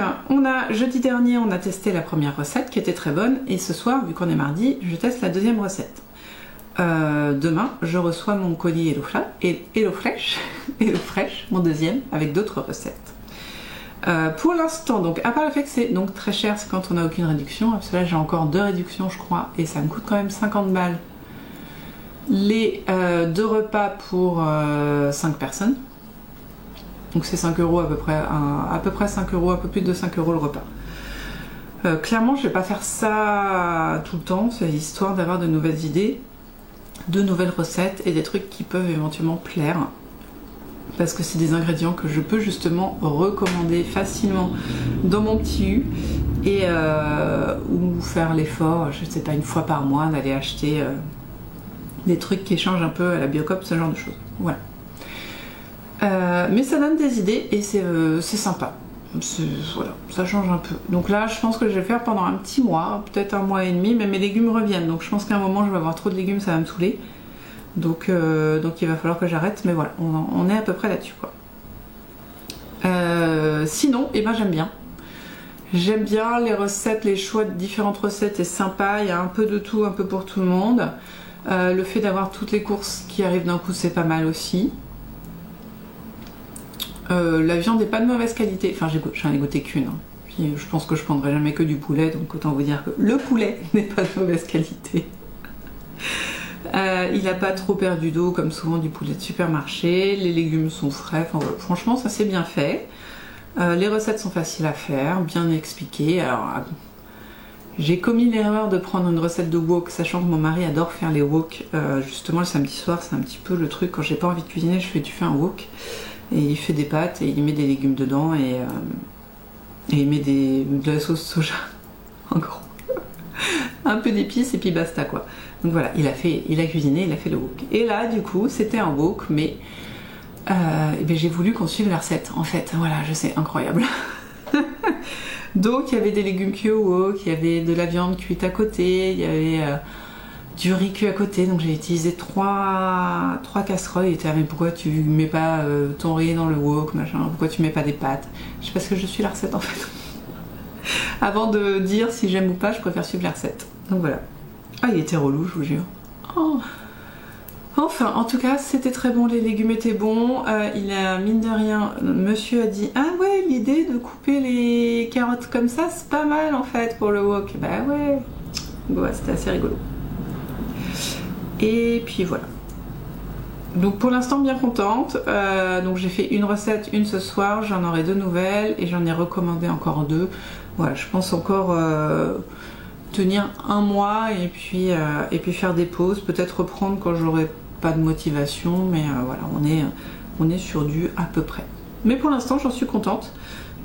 jeudi dernier, on a testé la première recette qui était très bonne. Et ce soir, vu qu'on est mardi, je teste la deuxième recette. Demain, je reçois mon colis HelloFresh, mon deuxième, avec d'autres recettes. Pour l'instant, donc, à part le fait que c'est donc très cher, c'est quand on n'a aucune réduction. Parce que là, j'ai encore 2 réductions, je crois, et ça me coûte quand même 50 balles. Les 2 repas pour 5 personnes. Donc c'est 5 euros à peu près 5 euros, un peu plus de 5 euros le repas. Clairement, je vais pas faire ça tout le temps, c'est histoire d'avoir de nouvelles idées, de nouvelles recettes et des trucs qui peuvent éventuellement plaire. Parce que c'est des ingrédients que je peux justement recommander facilement dans mon petit U et ou faire l'effort, je sais pas, une fois par mois d'aller acheter des trucs qui changent un peu à la Biocop, ce genre de choses. Voilà. Mais ça donne des idées et c'est sympa. Voilà, ça change un peu. Donc là, je pense que je vais faire pendant un petit mois, peut-être 1 mois et demi, mais mes légumes reviennent. Donc je pense qu'à un moment, je vais avoir trop de légumes, ça va me saouler. Donc il va falloir que j'arrête. Mais voilà, on est à peu près là-dessus, quoi. Sinon, j'aime bien. J'aime bien les recettes, les choix de différentes recettes est sympa. Il y a un peu de tout, un peu pour tout le monde. Le fait d'avoir toutes les courses qui arrivent d'un coup, c'est pas mal aussi. La viande n'est pas de mauvaise qualité, enfin j'en ai goûté qu'une, hein. Puis je pense que je prendrai jamais que du poulet, donc autant vous dire que le poulet n'est pas de mauvaise qualité. Il n'a pas trop perdu d'eau comme souvent du poulet de supermarché, les légumes sont frais, enfin, voilà. Franchement ça c'est bien fait. Les recettes sont faciles à faire, bien expliquées. Alors j'ai commis l'erreur de prendre une recette de wok, sachant que mon mari adore faire les wok. Justement le samedi soir c'est un petit peu le truc, quand j'ai pas envie de cuisiner, tu fais un wok. Et il fait des pâtes et il met des légumes dedans et il met de la sauce soja, en gros. Un peu d'épices et puis basta, quoi. Donc voilà, il a cuisiné, il a fait le wok. Et là, du coup, c'était un wok, mais j'ai voulu qu'on suive la recette, en fait. Voilà, je sais, incroyable. Donc il y avait des légumes cuits au wok, il y avait de la viande cuite à côté, il y avait du riz cuit à côté, donc j'ai utilisé 3 casseroles. Il était mais pourquoi tu mets pas ton riz dans le wok, machin, pourquoi tu mets pas des pâtes? Je sais, parce que je suis la recette en fait. Avant de dire si j'aime ou pas, je préfère suivre la recette. Donc voilà. Ah, il était relou, je vous jure. Oh Enfin, en tout cas, c'était très bon, les légumes étaient bons. Il a, mine de rien, monsieur a dit, ah ouais, l'idée de couper les carottes comme ça, c'est pas mal en fait pour le wok. Bah ouais, c'était assez rigolo. Et puis voilà. Donc pour l'instant bien contente. Donc j'ai fait une recette, une ce soir, j'en aurai 2 nouvelles et j'en ai recommandé encore 2. Voilà, je pense encore tenir un mois et puis faire des pauses, peut-être reprendre quand j'aurai pas de motivation, mais voilà, on est sur du à peu près. Mais pour l'instant j'en suis contente.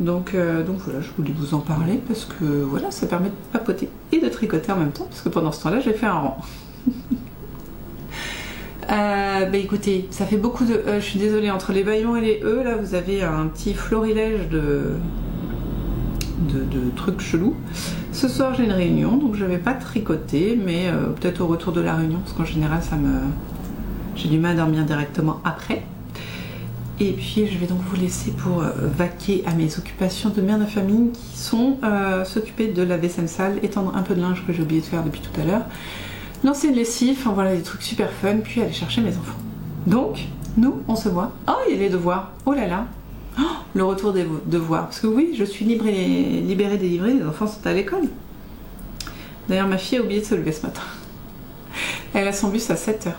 Donc voilà, je voulais vous en parler parce que voilà, ça permet de papoter et de tricoter en même temps, parce que pendant ce temps-là j'ai fait un rang. Bah écoutez, ça fait beaucoup de je suis désolée, entre les bâillements et les là vous avez un petit florilège de trucs chelous. Ce soir j'ai une réunion, donc je vais pas tricoter, mais peut-être au retour de la réunion, parce qu'en général j'ai du mal à dormir directement après. Et puis je vais donc vous laisser pour vaquer à mes occupations de mère de famille, qui sont s'occuper de la vaisselle sale, étendre un peu de linge que j'ai oublié de faire depuis tout à l'heure, lancer une lessive, enfin voilà, des trucs super fun, puis aller chercher mes enfants. Donc, nous, on se voit. Oh, il y a les devoirs. Oh là là. Oh, le retour des devoirs. Parce que oui, je suis libérée, délivrée, les enfants sont à l'école. D'ailleurs, ma fille a oublié de se lever ce matin. Elle a son bus à 7h.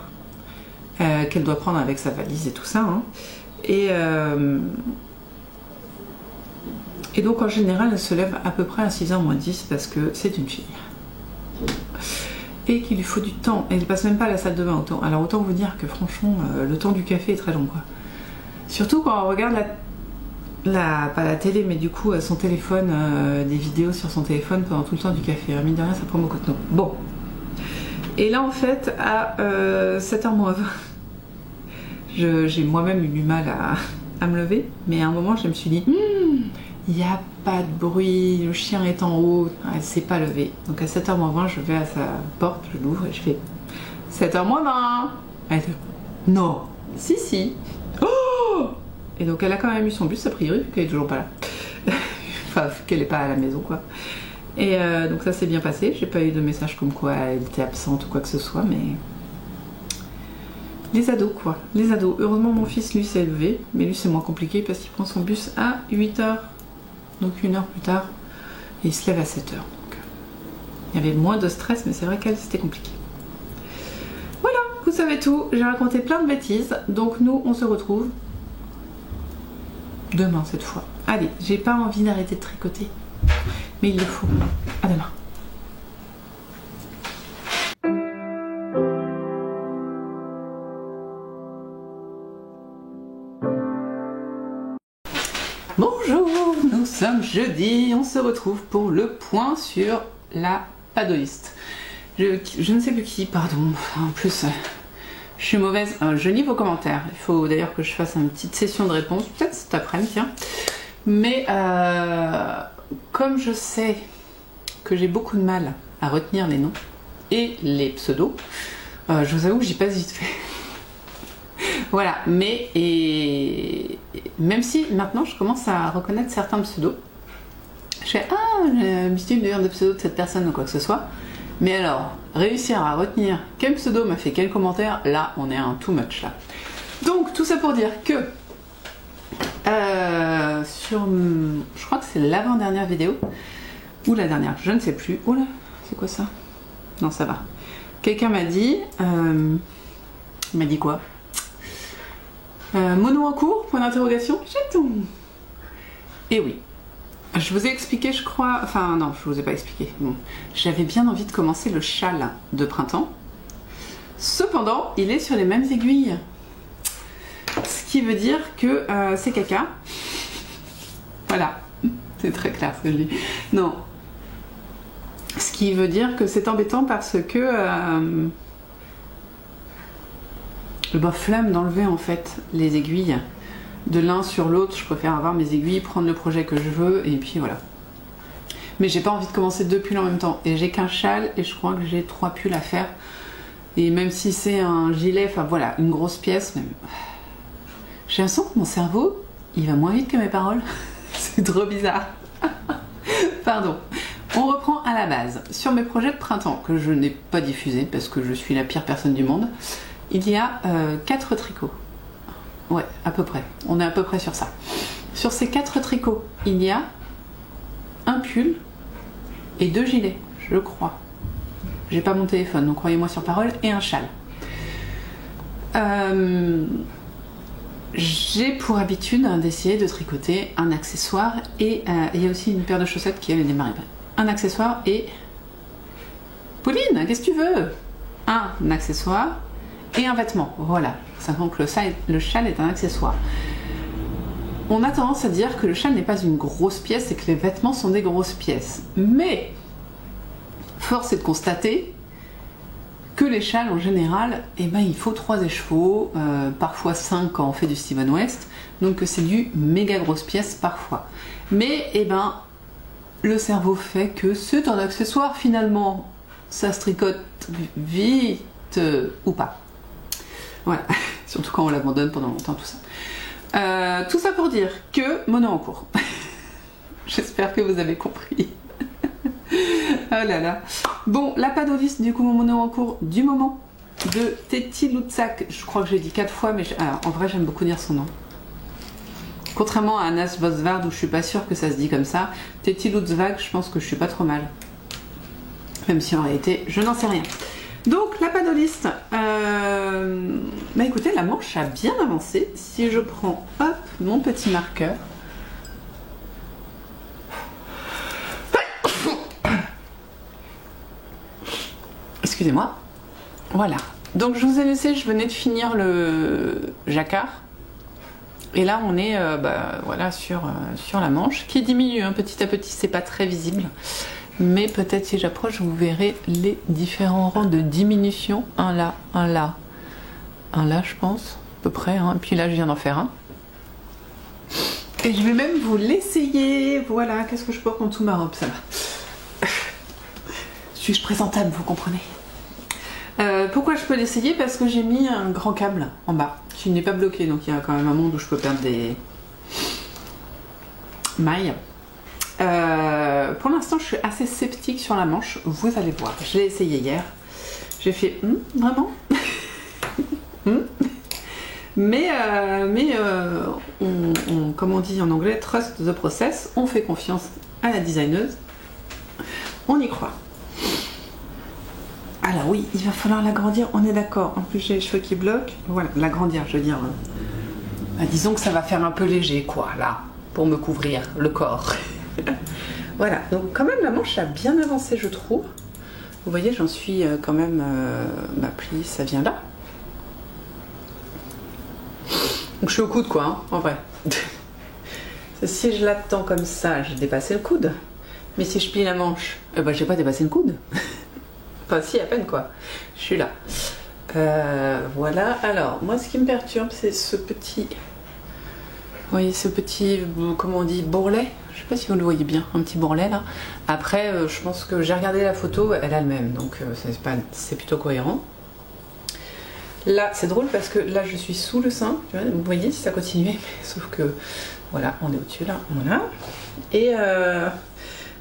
Qu'elle doit prendre avec sa valise et tout ça. Hein. Et donc, en général, elle se lève à peu près à 6h moins 10 parce que c'est une fille. Et qu'il lui faut du temps, et elle passe même pas à la salle de bain autant. Alors autant vous dire que franchement le temps du café est très long quoi. Surtout quand on regarde pas la télé, mais du coup son téléphone, des vidéos sur son téléphone pendant tout le temps du café. Alors, mine de rien, ça prend beaucoup de temps. Bon. Et là en fait à 7h moins 20, j'ai moi-même eu du mal à me lever, mais à un moment je me suis dit il n'y a pas de bruit, le chien est en haut, elle ne s'est pas levée. Donc à 7h moins 20, je vais à sa porte, je l'ouvre et je fais 7h moins 20. Elle dit non, si. Oh, et donc elle a quand même eu son bus a priori, vu qu'elle est toujours pas là. Enfin, qu'elle n'est pas à la maison quoi. Et donc ça s'est bien passé, j'ai pas eu de message comme quoi elle était absente ou quoi que ce soit, mais... Les ados quoi, les ados. Heureusement mon fils lui s'est levé, mais lui c'est moins compliqué parce qu'il prend son bus à 8h. Donc 1 heure plus tard, et il se lève à 7h. Donc, il y avait moins de stress, mais c'est vrai qu'elle c'était compliqué. Voilà, vous savez tout. J'ai raconté plein de bêtises. Donc nous, on se retrouve demain cette fois. Allez, j'ai pas envie d'arrêter de tricoter, mais il le faut. À demain. Bonjour, nous sommes jeudi, on se retrouve pour le point sur la padoïste. Je ne sais plus qui, pardon, en plus je suis mauvaise, je lis vos commentaires, il faut d'ailleurs que je fasse une petite session de réponse, peut-être cet après-midi, tiens. Mais comme je sais que j'ai beaucoup de mal à retenir les noms et les pseudos, je vous avoue que j'y passe vite fait. Voilà, mais même si maintenant je commence à reconnaître certains pseudos, je fais j'ai l'habitude de lire des pseudos de cette personne ou quoi que ce soit, mais alors réussir à retenir quel pseudo m'a fait quel commentaire, là on est à un too much là. Donc tout ça pour dire que je crois que c'est l'avant-dernière vidéo ou la dernière, je ne sais plus. Oh là, c'est quoi ça? Non, ça va. Quelqu'un m'a dit, il m'a dit quoi? Mono en cours, point d'interrogation, chaton. Et oui, je vous ai expliqué, je crois, enfin non, je vous ai pas expliqué. Bon, j'avais bien envie de commencer le châle de printemps. Cependant, il est sur les mêmes aiguilles. Ce qui veut dire que c'est caca. Voilà, c'est très clair ce que je dis. Non. Ce qui veut dire que c'est embêtant parce que... flemme d'enlever en fait les aiguilles de l'un sur l'autre. Je préfère avoir mes aiguilles, prendre le projet que je veux et puis voilà. Mais j'ai pas envie de commencer 2 pulls en même temps et j'ai qu'un châle et je crois que j'ai 3 pulls à faire. Et même si c'est un gilet, enfin voilà, une grosse pièce, même... j'ai l'impression que mon cerveau il va moins vite que mes paroles. C'est trop bizarre. Pardon. On reprend à la base sur mes projets de printemps que je n'ai pas diffusés parce que je suis la pire personne du monde. il y a 4 tricots. Ouais, à peu près. On est à peu près sur ça. Sur ces 4 tricots, il y a un pull et 2 gilets, je crois. J'ai pas mon téléphone, donc croyez-moi sur parole, et un châle. J'ai pour habitude d'essayer de tricoter un accessoire et il y a aussi une paire de chaussettes qui avait démarré. Un accessoire et... Pauline, qu'est-ce que tu veux? Un accessoire et un vêtement, voilà. Sachant que le châle est un accessoire. On a tendance à dire que le châle n'est pas une grosse pièce et que les vêtements sont des grosses pièces. Mais force est de constater que les châles en général, eh ben, il faut 3 écheveaux, parfois 5 quand on fait du Steven West, donc c'est du méga grosse pièce parfois. Mais eh ben, le cerveau fait que c'est un accessoire finalement, ça se tricote vite ou pas. Voilà, surtout quand on l'abandonne pendant longtemps, tout ça. Tout ça pour dire que mono en cours. J'espère que vous avez compris. Oh là là. Bon, la paddoliste, du coup, mon mono en cours du moment de Teti Lutzak. Je crois que j'ai dit 4 fois, mais alors, en vrai, j'aime beaucoup dire son nom. Contrairement à Anas Vosvard, où je suis pas sûre que ça se dit comme ça, Teti Lutzak, je pense que je suis pas trop mal. Même si en réalité, je n'en sais rien. Donc, la paddoliste. Bah écoutez, la manche a bien avancé. Si je prends, hop, mon petit marqueur. Excusez-moi. Voilà. Donc je vous ai laissé, je venais de finir le jacquard. Et là on est voilà, sur la manche qui diminue hein, petit à petit, c'est pas très visible. Mais peut-être si j'approche, vous verrez les différents rangs de diminution. Un là, un là, un là je pense, à peu près. Hein. Puis là je viens d'en faire un. Et je vais même vous l'essayer. Voilà, qu'est-ce que je porte en dessous ma robe, ça va. Suis-je présentable, vous comprenez? Pourquoi je peux l'essayer? Parce que j'ai mis un grand câble en bas qui n'est pas bloqué, donc il y a quand même un monde où je peux perdre des mailles. Pour l'instant je suis assez sceptique sur la manche, vous allez voir. Je l'ai essayé hier, j'ai fait vraiment mais comme on dit en anglais, trust the process, on fait confiance à la designeuse, on y croit. Alors oui, il va falloir l'agrandir, on est d'accord. En plus j'ai les cheveux qui bloquent. Voilà, l'agrandir, je veux dire. Disons que ça va faire un peu léger, quoi, là, pour me couvrir le corps. Voilà, donc quand même la manche a bien avancé, je trouve. Vous voyez, j'en suis quand même... ma plie, ça vient là. Donc je suis au coude, quoi, hein, en vrai. Si je l'attends comme ça, j'ai dépassé le coude. Mais si je plie la manche, j'ai pas dépassé le coude. Enfin si, à peine quoi. Je suis là. Voilà. Alors, moi ce qui me perturbe, c'est ce petit... Vous voyez, ce petit, comment on dit, bourrelet. Je sais pas si vous le voyez bien, un petit bourrelet là. Après, je pense que j'ai regardé la photo, elle a le même. Donc c'est plutôt cohérent. Là, c'est drôle parce que là, je suis sous le sein. Vous voyez, si ça continuait. Sauf que, voilà, on est au-dessus là. Voilà. Et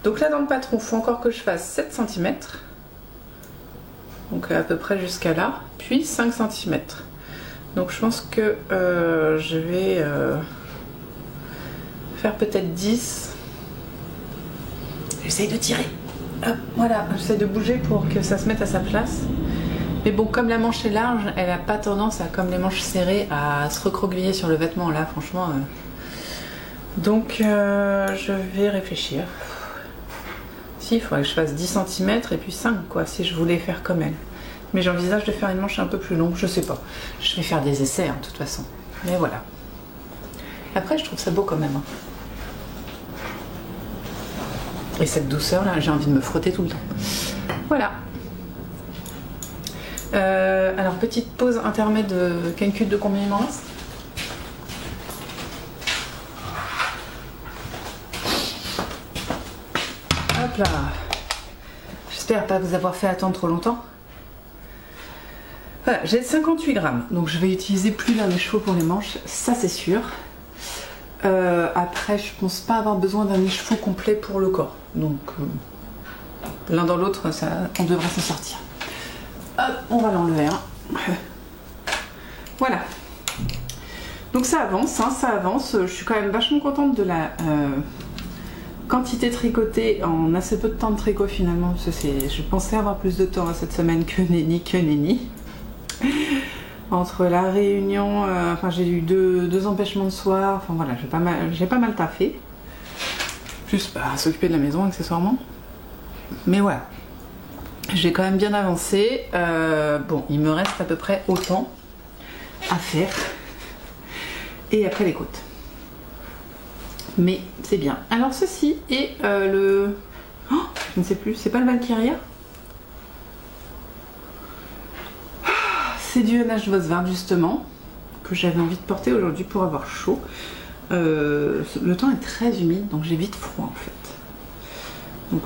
donc là, dans le patron, il faut encore que je fasse 7 cm. Donc à peu près jusqu'à là, puis 5 cm. Donc je pense que je vais faire peut-être 10. J'essaye de tirer. Hop, voilà, j'essaie de bouger pour que ça se mette à sa place. Mais bon, comme la manche est large, elle n'a pas tendance à, comme les manches serrées, à se recroqueviller sur le vêtement là, franchement. Donc je vais réfléchir. Si, il faudrait que je fasse 10 cm et puis 5 quoi, si je voulais faire comme elle. Mais j'envisage de faire une manche un peu plus longue, je sais pas. Je vais faire des essais, hein, de toute façon. Mais voilà. Après, je trouve ça beau quand même. Hein. Et cette douceur là, j'ai envie de me frotter tout le temps. Voilà. Alors, petite pause intermède de canicule de combien il m'en reste? Hop là. J'espère pas vous avoir fait attendre trop longtemps. Voilà, j'ai 58 grammes, donc je vais utiliser plus d'un écheveau pour les manches, ça c'est sûr. Après, je pense pas avoir besoin d'un écheveau complet pour le corps, donc l'un dans l'autre, on devrait s'en sortir. Hop, on va l'enlever. Hein. Voilà. Donc ça avance, hein, ça avance. Je suis quand même vachement contente de la quantité tricotée en assez peu de temps de tricot finalement. Parce que je pensais avoir plus de temps cette semaine que nenni. Entre la réunion, enfin j'ai eu deux empêchements de soir, enfin voilà, j'ai pas mal taffé. Juste s'occuper de la maison accessoirement. Mais voilà, j'ai quand même bien avancé. Bon, il me reste à peu près autant à faire. Et après les côtes. Mais c'est bien. Alors ceci est le... Oh, je ne sais plus, c'est pas le Valkyria? C'est du NH Vosvart justement, que j'avais envie de porter aujourd'hui pour avoir chaud. Le temps est très humide, donc j'ai vite froid en fait. Donc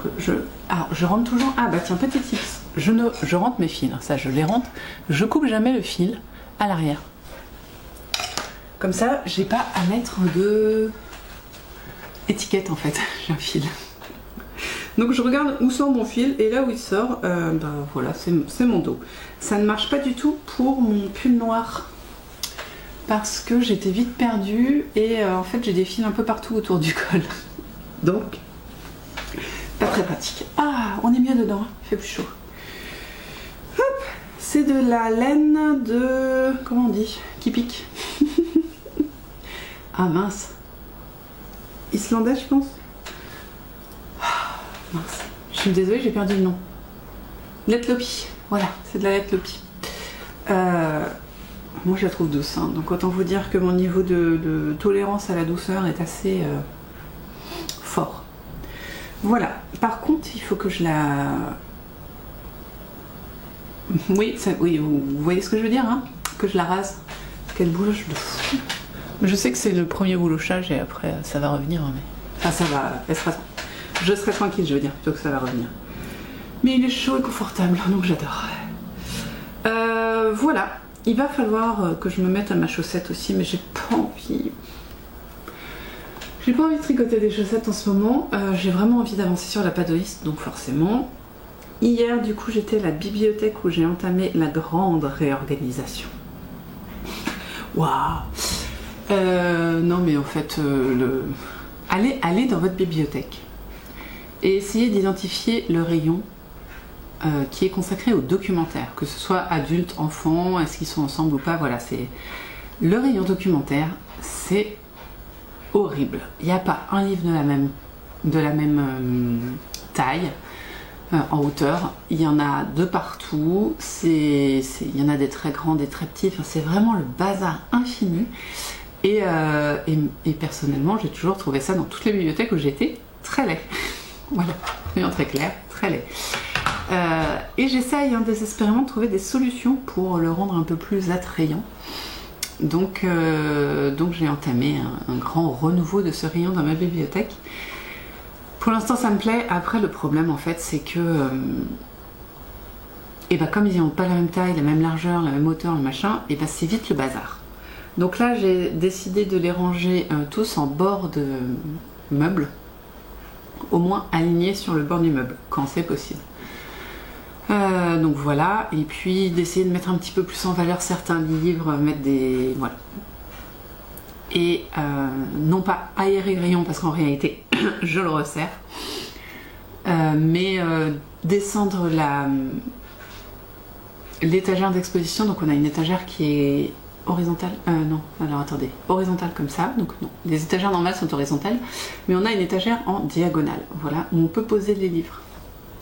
alors je rentre toujours... Ah bah tiens, petit tips. Je rentre mes fils, ça je les rentre. Je coupe jamais le fil à l'arrière. Comme ça, j'ai pas à mettre de étiquette en fait, j'ai un fil. Donc je regarde où sort mon fil et là où il sort, bah voilà, c'est mon dos. Ça ne marche pas du tout pour mon pull noir parce que j'étais vite perdue et en fait j'ai des fils un peu partout autour du col. Donc, pas très pratique. Ah, on est mieux dedans, hein, il fait plus chaud. Hop, c'est de la laine de... comment on dit? Qui pique. Ah mince. Islandais je pense. Mince. Je suis désolée, j'ai perdu le nom. Letlopi. Voilà, c'est de la Letlopi. Moi je la trouve douce, hein, donc autant vous dire que mon niveau de tolérance à la douceur est assez fort. Voilà. Par contre, il faut que je la... Oui, oui, vous voyez ce que je veux dire, hein? Que je la rase. Quelle bouloche de fou. Je sais que c'est le premier boulochage et après ça va revenir, mais... Enfin ça va, je serai tranquille, je veux dire, plutôt que ça va revenir. Mais il est chaud et confortable, donc j'adore. Voilà, il va falloir que je me mette à ma chaussette aussi, mais j'ai pas envie. J'ai pas envie de tricoter des chaussettes en ce moment, j'ai vraiment envie d'avancer sur la padoïste, donc forcément. Hier, du coup, j'étais à la bibliothèque où j'ai entamé la grande réorganisation. Waouh! Non mais en fait, allez dans votre bibliothèque et essayez d'identifier le rayon qui est consacré aux documentaires, que ce soit adultes, enfants, est-ce qu'ils sont ensemble ou pas, voilà, c'est le rayon documentaire, c'est horrible. Il n'y a pas un livre de la même taille en hauteur, il y en a de partout, il y en a des très grands, des très petits, enfin, c'est vraiment le bazar infini. Et personnellement, j'ai toujours trouvé ça dans toutes les bibliothèques où j'étais très laid. Voilà, rayon très clair, très laid. Et j'essaye désespérément de trouver des solutions pour le rendre un peu plus attrayant. Donc j'ai entamé un grand renouveau de ce rayon dans ma bibliothèque. Pour l'instant ça me plaît. Après le problème en fait c'est que comme ils n'ont pas la même taille, la même largeur, la même hauteur, le machin, c'est vite le bazar. Donc là j'ai décidé de les ranger tous en bord de meuble, au moins alignés sur le bord du meuble quand c'est possible. Donc voilà, et puis d'essayer de mettre un petit peu plus en valeur certains livres, mettre des... voilà. Et non pas aérer le rayon parce qu'en réalité je le resserre, mais descendre l'étagère d'exposition. Donc on a une étagère qui est horizontale, non, alors attendez, horizontale comme ça, donc non, les étagères normales sont horizontales, mais on a une étagère en diagonale, voilà, où on peut poser les livres,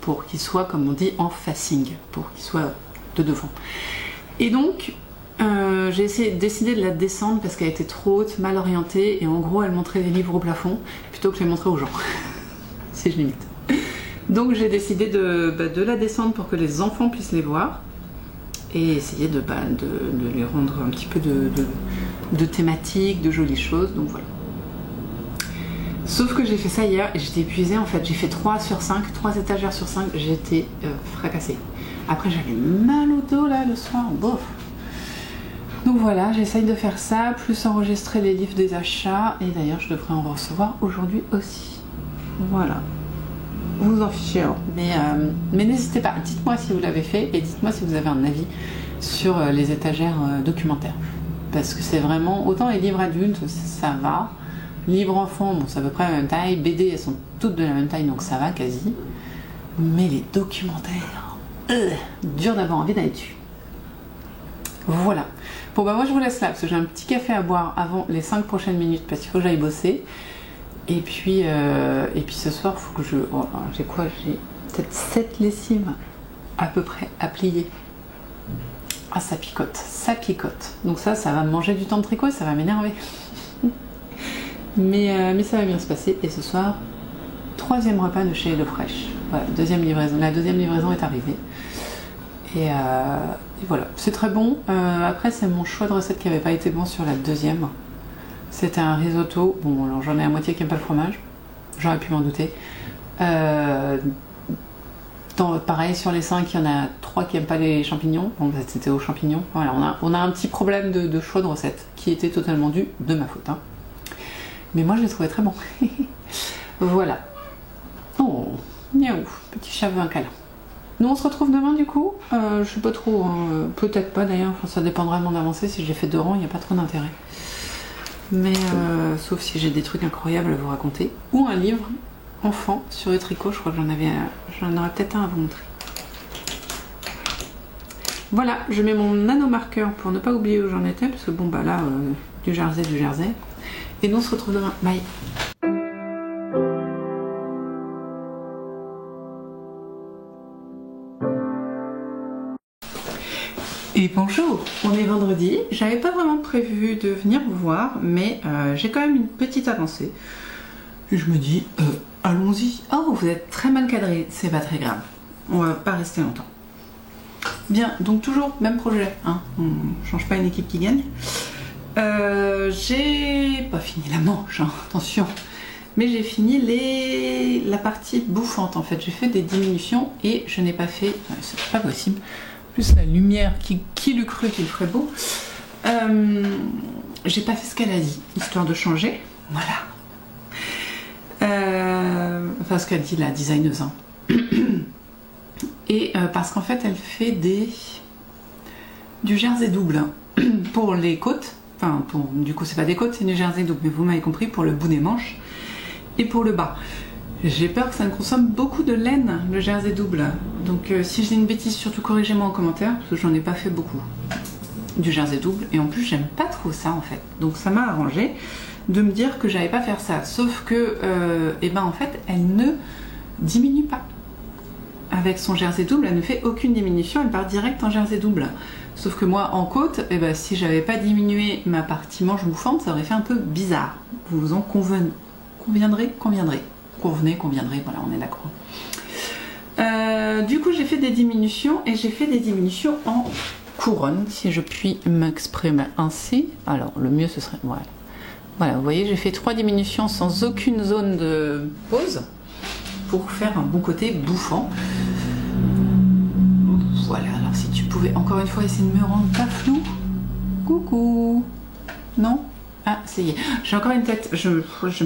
pour qu'ils soient, comme on dit, en facing, pour qu'ils soient de devant. Et donc, j'ai décidé de la descendre parce qu'elle était trop haute, mal orientée, et en gros, elle montrait les livres au plafond, plutôt que les montrer aux gens, si je limite. Donc j'ai décidé de la descendre pour que les enfants puissent les voir, et essayer de les rendre un petit peu de thématiques, de jolies choses, donc voilà. Sauf que j'ai fait ça hier et j'étais épuisée en fait, j'ai fait 3 étagères sur 5, j'étais fracassée. Après j'avais mal au dos là le soir, bof. Donc voilà, j'essaye de faire ça, plus enregistrer les livres des achats, et d'ailleurs je devrais en recevoir aujourd'hui aussi. Voilà. Vous en fichez, hein. Mais n'hésitez pas, dites-moi si vous l'avez fait et dites-moi si vous avez un avis sur les étagères documentaires. parce que c'est vraiment, autant les livres adultes ça va, livres enfants bon c'est à peu près la même taille, BD elles sont toutes de la même taille donc ça va quasi, mais les documentaires, dur d'avoir envie d'aller dessus. Voilà. Bon bah moi je vous laisse là parce que j'ai un petit café à boire avant les 5 prochaines minutes parce qu'il faut que j'aille bosser. Et puis ce soir faut que je... Oh, j'ai quoi? J'ai peut-être 7 lessives à peu près à plier. Ah ça picote, ça picote. Donc ça va me manger du temps de tricot et ça va m'énerver. mais ça va bien se passer. Et ce soir, 3e repas de chez HelloFresh. Voilà, deuxième livraison. La 2e livraison est arrivée. Et voilà, c'est très bon. Après, c'est mon choix de recette qui n'avait pas été bon sur la 2e. C'était un risotto. Bon, alors j'en ai à moitié qui n'aime pas le fromage. J'aurais pu m'en douter. Pareil, sur les 5, il y en a 3 qui n'aiment pas les champignons. Bon, bah, c'était aux champignons. Voilà, on a un petit problème de choix de recette qui était totalement dû de ma faute. Hein. Mais moi, je l'ai trouvé très bon. Voilà. Oh, miaou, petit chat veut un câlin. Nous on se retrouve demain du coup, je sais pas trop, hein, peut-être pas d'ailleurs, enfin, ça dépendra de mon avancée, si j'ai fait 2 rangs il n'y a pas trop d'intérêt. Mais sauf si j'ai des trucs incroyables à vous raconter. Ou un livre enfant sur le tricot, je crois que j'en aurais peut-être un à vous montrer. Voilà, je mets mon nano-marqueur pour ne pas oublier où j'en étais, parce que bon bah là, du jersey. Et nous on se retrouve demain, bye. Et bonjour, on est vendredi, j'avais pas vraiment prévu de venir vous voir, mais j'ai quand même une petite avancée. Et je me dis, allons-y. Oh, vous êtes très mal cadré, c'est pas très grave, on va pas rester longtemps. Bien, donc toujours même projet, hein. On change pas une équipe qui gagne. J'ai pas fini la manche, hein, attention, mais j'ai fini la partie bouffante en fait. J'ai fait des diminutions et je n'ai pas fait, c'est pas possible. Plus la lumière, qui l'eût cru qu'il ferait beau. J'ai pas fait ce qu'elle a dit, histoire de changer. Voilà. Enfin, ce qu'a dit la designeuse. Hein. Et parce qu'en fait, elle fait du jersey double hein, pour les côtes. Enfin, du coup, c'est pas des côtes, c'est du jersey double. Mais vous m'avez compris, pour le bout des manches et pour le bas. J'ai peur que ça ne consomme beaucoup de laine, le jersey double. Donc si je dis une bêtise, surtout corrigez-moi en commentaire, parce que j'en ai pas fait beaucoup du jersey double. Et en plus, j'aime pas trop ça en fait. Donc ça m'a arrangé de me dire que j'allais pas faire ça. Sauf que, eh ben en fait, elle ne diminue pas. Avec son jersey double, elle ne fait aucune diminution, elle part direct en jersey double. Sauf que moi, en côte, eh ben, si j'avais pas diminué ma partie manche bouffante, ça aurait fait un peu bizarre. Vous vous en conviendrez. Conviendrez, voilà, on est d'accord. Du coup, j'ai fait des diminutions et j'ai fait des diminutions en couronne, si je puis m'exprimer ainsi. Alors, le mieux, ce serait... Voilà, voilà vous voyez, j'ai fait 3 diminutions sans aucune zone de pause pour faire un bon côté bouffant. Voilà, alors si tu pouvais encore une fois essayer de me rendre pas flou. Coucou. Non? Ah, ça y est, j'ai encore une tête, je me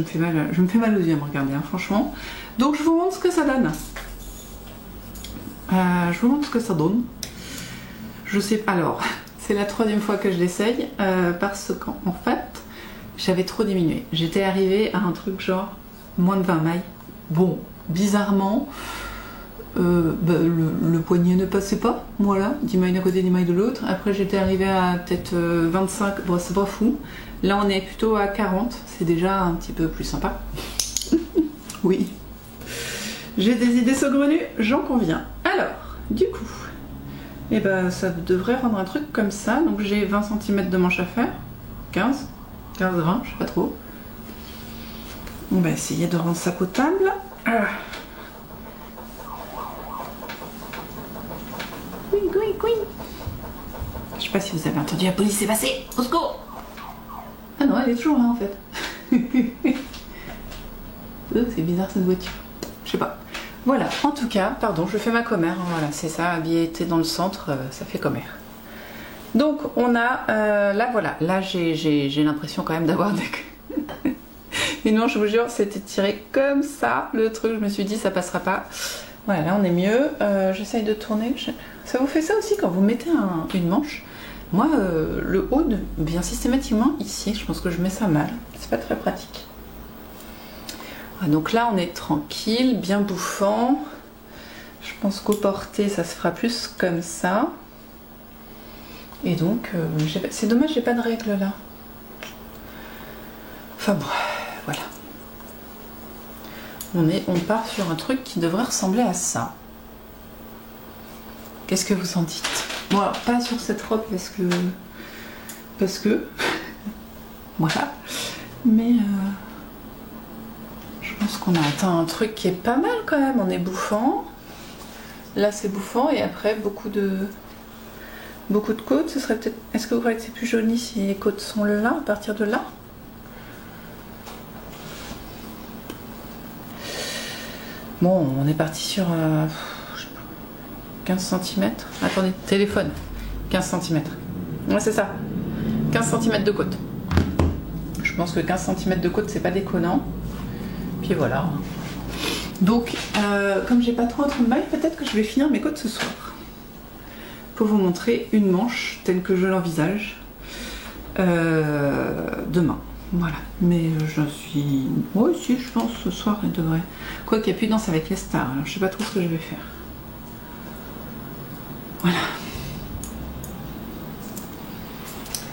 fais mal aux yeux à me regarder, hein, franchement. Donc je vous montre ce que ça donne. Je vous montre ce que ça donne. Je sais pas, alors, c'est la 3e fois que je l'essaye, parce qu'en fait, j'avais trop diminué. J'étais arrivée à un truc genre moins de 20 mailles. Bon, bizarrement, le poignet ne passait pas, voilà, 10 mailles d'un côté, 10 mailles de l'autre. Après j'étais arrivée à peut-être 25, bon c'est pas fou. Là on est plutôt à 40, c'est déjà un petit peu plus sympa. Oui. J'ai des idées saugrenues, j'en conviens. Alors, du coup, eh ben, ça devrait rendre un truc comme ça. Donc j'ai 20 cm de manche à faire, 15, 20, je sais pas trop. On va essayer de rendre ça potable. Je sais pas si vous avez entendu, la police est passée. Au secours! Ah non, elle est toujours là en fait. C'est bizarre cette voiture. Je sais pas. Voilà, en tout cas, pardon, je fais ma commère. Voilà, c'est ça, habillé dans le centre, ça fait commère. Donc on a, là voilà, là j'ai l'impression quand même d'avoir des... Et non, je vous jure, c'était tiré comme ça, le truc, je me suis dit ça passera pas. Voilà, là on est mieux. J'essaye de tourner. Ça vous fait ça aussi quand vous mettez une manche? Moi, le haut vient systématiquement ici. Je pense que je mets ça mal. C'est pas très pratique. Donc là, on est tranquille, bien bouffant. Je pense qu'au porté, ça se fera plus comme ça. Et donc, c'est dommage, j'ai pas de règle là. Enfin bon, voilà. On part sur un truc qui devrait ressembler à ça. Qu'est-ce que vous en dites? Bon, alors, pas sur cette robe parce que voilà. Mais je pense qu'on a atteint un truc qui est pas mal quand même. On est bouffant. Là, c'est bouffant et après beaucoup de côtes. Ce serait peut-être. Est-ce que vous croyez que c'est plus joli si les côtes sont là, à partir de là? Bon, on est parti sur 15 cm. Attendez, téléphone. 15 cm. Ouais, c'est ça. 15 cm de côte. Je pense que 15 cm de côte, c'est pas déconnant. Puis voilà. Donc, comme j'ai pas trop de mailles, peut-être que je vais finir mes côtes ce soir. Pour vous montrer une manche telle que je l'envisage demain. Voilà. Mais je suis... Oui, si, je pense ce soir, elle devrait... Quoi qu'il y a plus de danse avec les stars. Alors, je sais pas trop ce que je vais faire. Voilà.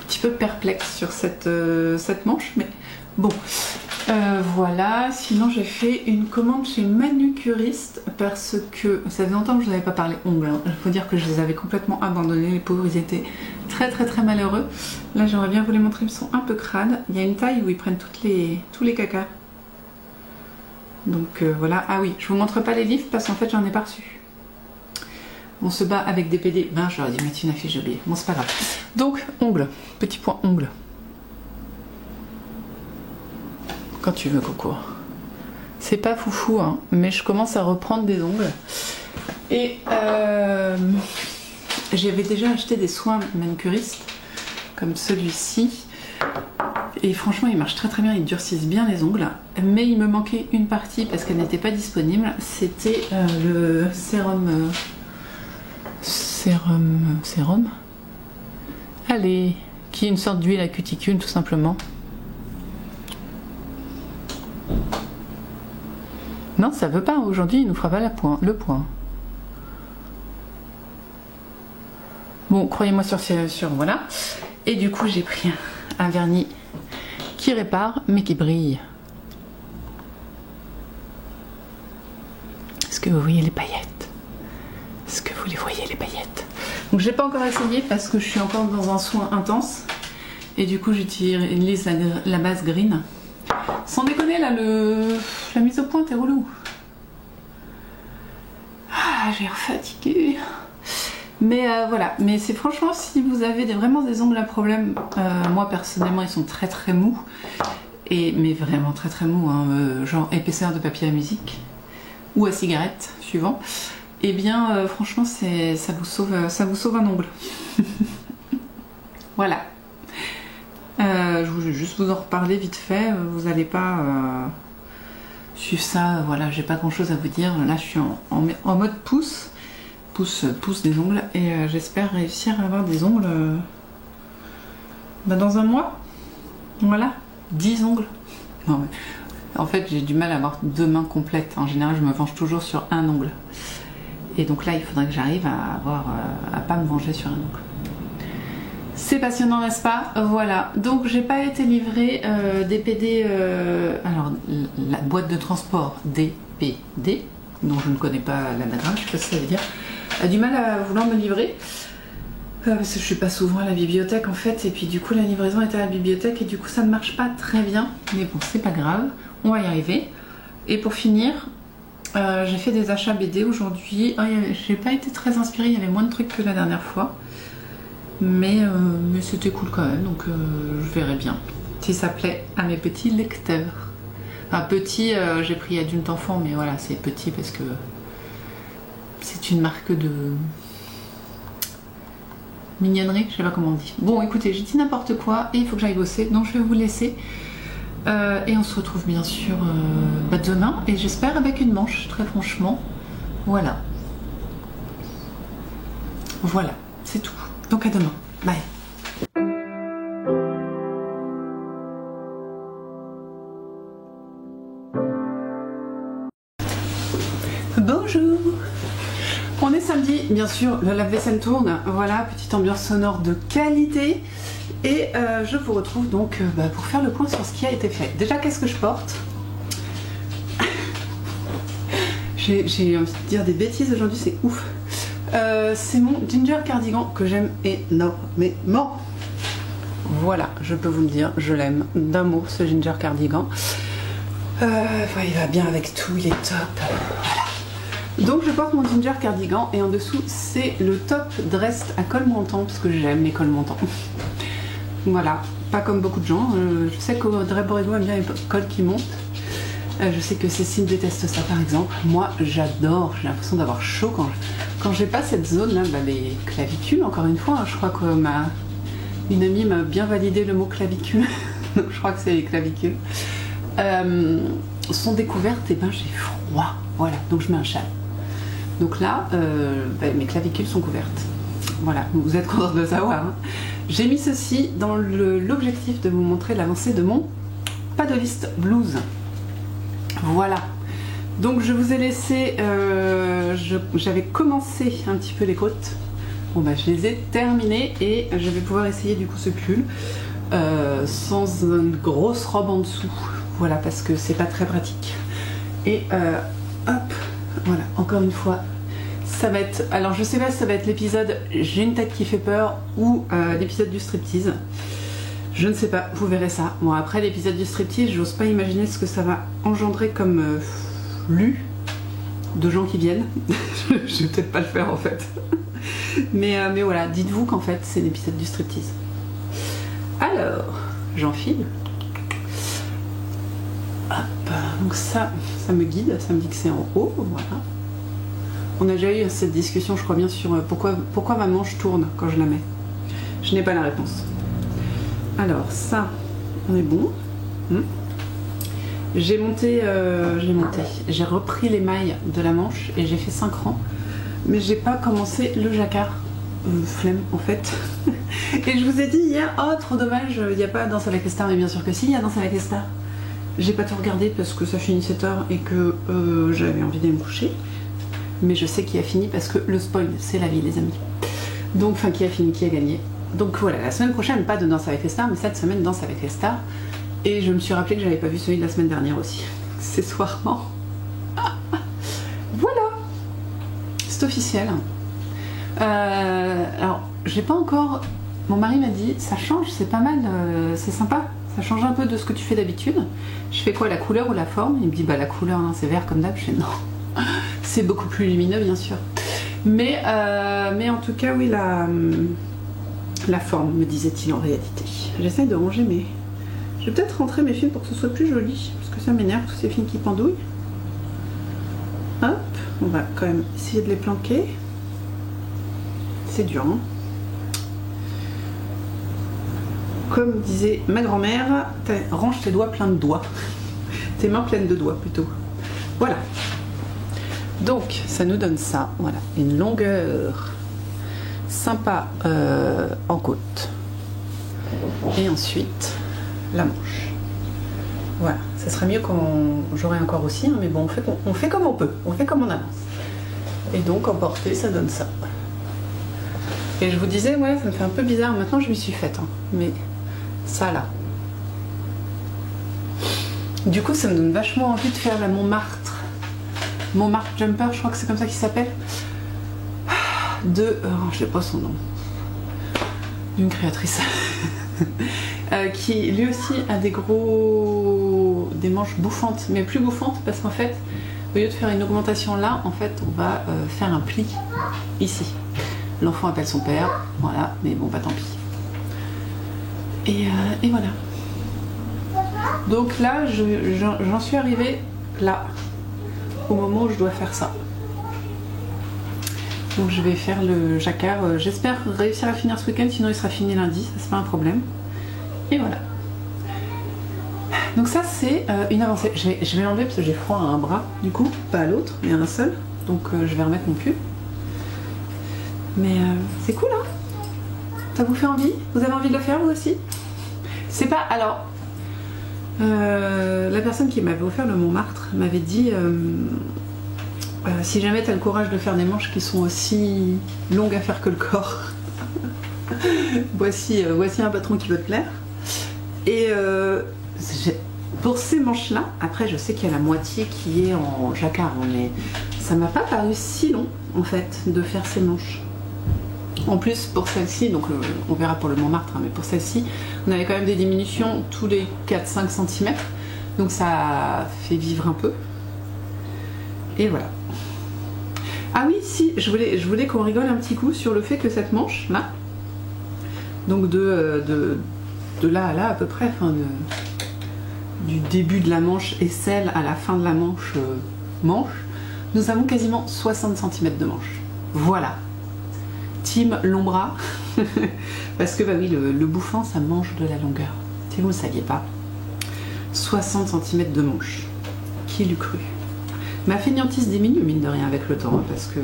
Un petit peu perplexe sur cette manche, mais bon. Voilà, sinon j'ai fait une commande chez Manucuriste parce que ça fait longtemps que je n'avais pas parlé ongles. Il faut dire que je les avais complètement abandonnés, les pauvres, ils étaient très malheureux. Là j'aurais bien voulu montrer, ils sont un peu crades. Il y a une taille où ils prennent tous les cacas. Donc voilà, ah oui, je vous montre pas les livres parce qu'en fait j'en ai pas reçu. On se bat avec des PD. Ben j'aurais dû mettre une affiche, j'ai oublié. Bon c'est pas grave. Donc ongles, petit point ongles. Quand tu veux, Coco. C'est pas foufou, hein, mais je commence à reprendre des ongles. Et j'avais déjà acheté des soins manucuristes, comme celui-ci. Et franchement, ils marchent très bien, ils durcissent bien les ongles. Mais il me manquait une partie parce qu'elle n'était pas disponible. C'était le sérum... sérum. Allez, qui est une sorte d'huile à cuticule, tout simplement. Non, ça veut pas. Aujourd'hui, il nous fera pas le point. Bon, croyez-moi sur voilà. Et du coup, j'ai pris un vernis qui répare, mais qui brille. Est-ce que vous voyez les paillettes? Est-ce que vous les voyez, les paillettes? Donc, j'ai pas encore essayé parce que je suis encore dans un soin intense. Et du coup, j'utilise la base green. Sans déconner, là, la mise au point, t'es relou. Ah, j'ai l'air fatiguée. Mais voilà, mais c'est franchement, si vous avez vraiment des ongles à problème, moi personnellement, ils sont très mous. Mais vraiment très mous, hein, genre épaisseur de papier à musique ou à cigarette, suivant. Et bien, franchement, ça vous sauve un ongle. Voilà. Je voulais juste vous en reparler vite fait, vous n'allez pas suivre ça, voilà, j'ai pas grand chose à vous dire. Là je suis en mode pouce des ongles et j'espère réussir à avoir des ongles dans un mois. Voilà, 10 ongles. Non, mais, en fait j'ai du mal à avoir 2 mains complètes, en général je me venge toujours sur un ongle. Et donc là il faudrait que j'arrive à pas me venger sur un ongle. C'est passionnant, n'est-ce pas? Voilà, donc j'ai pas été livrée des PD, alors la boîte de transport DPD, dont je ne connais pas l'anagramme, je sais pas ce que ça veut dire, a du mal à vouloir me livrer, parce que je suis pas souvent à la bibliothèque en fait, et puis du coup la livraison était à la bibliothèque, et du coup ça ne marche pas très bien, mais bon c'est pas grave, on va y arriver. Et pour finir, j'ai fait des achats BD aujourd'hui, j'ai pas été très inspirée, il y avait moins de trucs que la dernière fois. Mais c'était cool quand même, donc je verrai bien si ça plaît à mes petits lecteurs. Enfin petit, j'ai pris adulte enfant, mais voilà, c'est petit parce que c'est une marque de mignonnerie, je sais pas comment on dit. Bon écoutez, j'ai dit n'importe quoi et il faut que j'aille bosser, donc je vais vous laisser. Et on se retrouve bien sûr demain, et j'espère avec une manche, très franchement. Voilà. Voilà, c'est tout. Donc à demain. Bye. bien sûr, le lave-vaisselle tourne. Voilà, petite ambiance sonore de qualité. Et je vous retrouve donc pour faire le point sur ce qui a été fait. Déjà, qu'est-ce que je porte? J'ai envie de dire des bêtises aujourd'hui, c'est ouf. C'est mon Ginger Cardigan que j'aime énormément. Voilà, je peux vous le dire, je l'aime d'un mot, ce Ginger Cardigan. Il va bien avec tout, il est top. Voilà. Donc je porte mon Ginger Cardigan et en dessous c'est le top dress à col montant parce que j'aime les cols montants. Voilà, pas comme beaucoup de gens. Je sais qu'Audrey Borrego aime bien les cols qui montent. Je sais que Cécile déteste ça par exemple. Moi j'adore, j'ai l'impression d'avoir chaud quand j'ai pas cette zone là, les clavicules encore une fois. Je crois que une amie m'a bien validé le mot clavicule. Donc je crois que c'est les clavicules. Sont découvertes et j'ai froid. Voilà, donc je mets un châle. Donc là, mes clavicules sont couvertes. Voilà, vous êtes content de le savoir. Hein. J'ai mis ceci dans l'objectif de vous montrer l'avancée de mon pas de liste blues. Voilà. Donc je vous ai laissé, j'avais commencé un petit peu les côtes. Bon je les ai terminées et je vais pouvoir essayer du coup ce pull sans une grosse robe en dessous. Voilà, parce que c'est pas très pratique. Et hop, voilà, encore une fois, ça va être... Alors je sais pas si ça va être l'épisode j'ai une tête qui fait peur ou l'épisode du striptease. Je ne sais pas, vous verrez ça. Bon, après l'épisode du striptease, j'ose pas imaginer ce que ça va engendrer comme flux de gens qui viennent. Je vais peut-être pas le faire en fait. mais voilà, dites-vous qu'en fait c'est l'épisode du striptease. Alors, j'enfile. Hop, donc ça me guide, ça me dit que c'est en haut, voilà. On a déjà eu cette discussion, je crois bien, sur pourquoi ma manche tourne quand je la mets. Je n'ai pas la réponse. Alors ça, on est bon. J'ai repris les mailles de la manche et j'ai fait 5 rangs, mais j'ai pas commencé le jacquard. Flemme en fait. Et je vous ai dit hier, oh trop dommage, il n'y a pas Danse avec les stars, mais bien sûr que si, il y a Danse avec les stars. J'ai pas tout regardé parce que ça finit 7 h et que j'avais envie d'aller me coucher. Mais je sais qui a fini parce que le spoil, c'est la vie les amis. Donc, enfin qui a fini, qui a gagné. Donc voilà, la semaine prochaine, pas de Danse avec les stars, mais cette semaine, Danse avec les stars. Et je me suis rappelé que j'avais pas vu celui de la semaine dernière aussi. Accessoirement. Voilà. C'est officiel. Alors, j'ai pas encore... Mon mari m'a dit, ça change, c'est pas mal, c'est sympa. Ça change un peu de ce que tu fais d'habitude. Je fais quoi, la couleur ou la forme? Il me dit, la couleur, hein, c'est vert comme d'hab. Je fais non. C'est beaucoup plus lumineux, bien sûr. Mais en tout cas, oui, la forme, me disait-il en réalité. J'essaye de ranger mes... Je vais peut-être rentrer mes films pour que ce soit plus joli, parce que ça m'énerve, tous ces films qui pendouillent. Hop, on va quand même essayer de les planquer. C'est dur, hein. Comme disait ma grand-mère, range tes doigts pleins de doigts. Tes mains pleines de doigts, plutôt. Voilà. Donc, ça nous donne ça, voilà. Une longueur sympa en côte. Et ensuite, la manche. Voilà. Ça serait mieux quand j'aurais encore aussi, hein, mais bon, on fait comme on peut. On fait comme on avance. Et donc, en portée, ça donne ça. Et je vous disais, ouais, ça me fait un peu bizarre. Maintenant, je m'y suis faite, hein, mais... ça là. Du coup, ça me donne vachement envie de faire la Montmartre Jumper, je crois que c'est comme ça qu'il s'appelle. De... je sais pas son nom. D'une créatrice. Qui lui aussi a des manches bouffantes, mais plus bouffantes parce qu'en fait, au lieu de faire une augmentation là, en fait, on va faire un pli ici. L'enfant appelle son père, voilà, mais bon, tant pis. Et voilà. Donc là, j'en suis arrivée là, au moment où je dois faire ça. Donc je vais faire le jacquard. J'espère réussir à finir ce week-end, sinon il sera fini lundi, ça c'est pas un problème. Et voilà. Donc ça c'est une avancée. Je vais l'enlever parce que j'ai froid à un bras, du coup, pas à l'autre, mais à un seul. Donc je vais remettre mon pull. Mais c'est cool, hein? Ça vous fait envie? Vous avez envie de le faire vous aussi? C'est pas... Alors, la personne qui m'avait offert le Montmartre m'avait dit si jamais tu as le courage de faire des manches qui sont aussi longues à faire que le corps, voici un patron qui peut te plaire. Et pour ces manches-là, après je sais qu'il y a la moitié qui est en jacquard, mais ça m'a pas paru si long en fait de faire ces manches. En plus pour celle-ci, donc on verra pour le Montmartre, hein, mais pour celle-ci, on avait quand même des diminutions tous les 4-5 cm, donc ça fait vivre un peu. Et voilà. Ah oui, si, je voulais qu'on rigole un petit coup sur le fait que cette manche là, donc de là à là à peu près, enfin du début de la manche et celle à la fin de la manche, nous avons quasiment 60 cm de manche. Voilà. Team long bras. Parce que bah oui, le bouffant ça mange de la longueur. Si vous ne le saviez pas. 60 cm de manche. Qui l'eût cru? Ma fainéantise diminue mine de rien avec le temps, hein, parce que...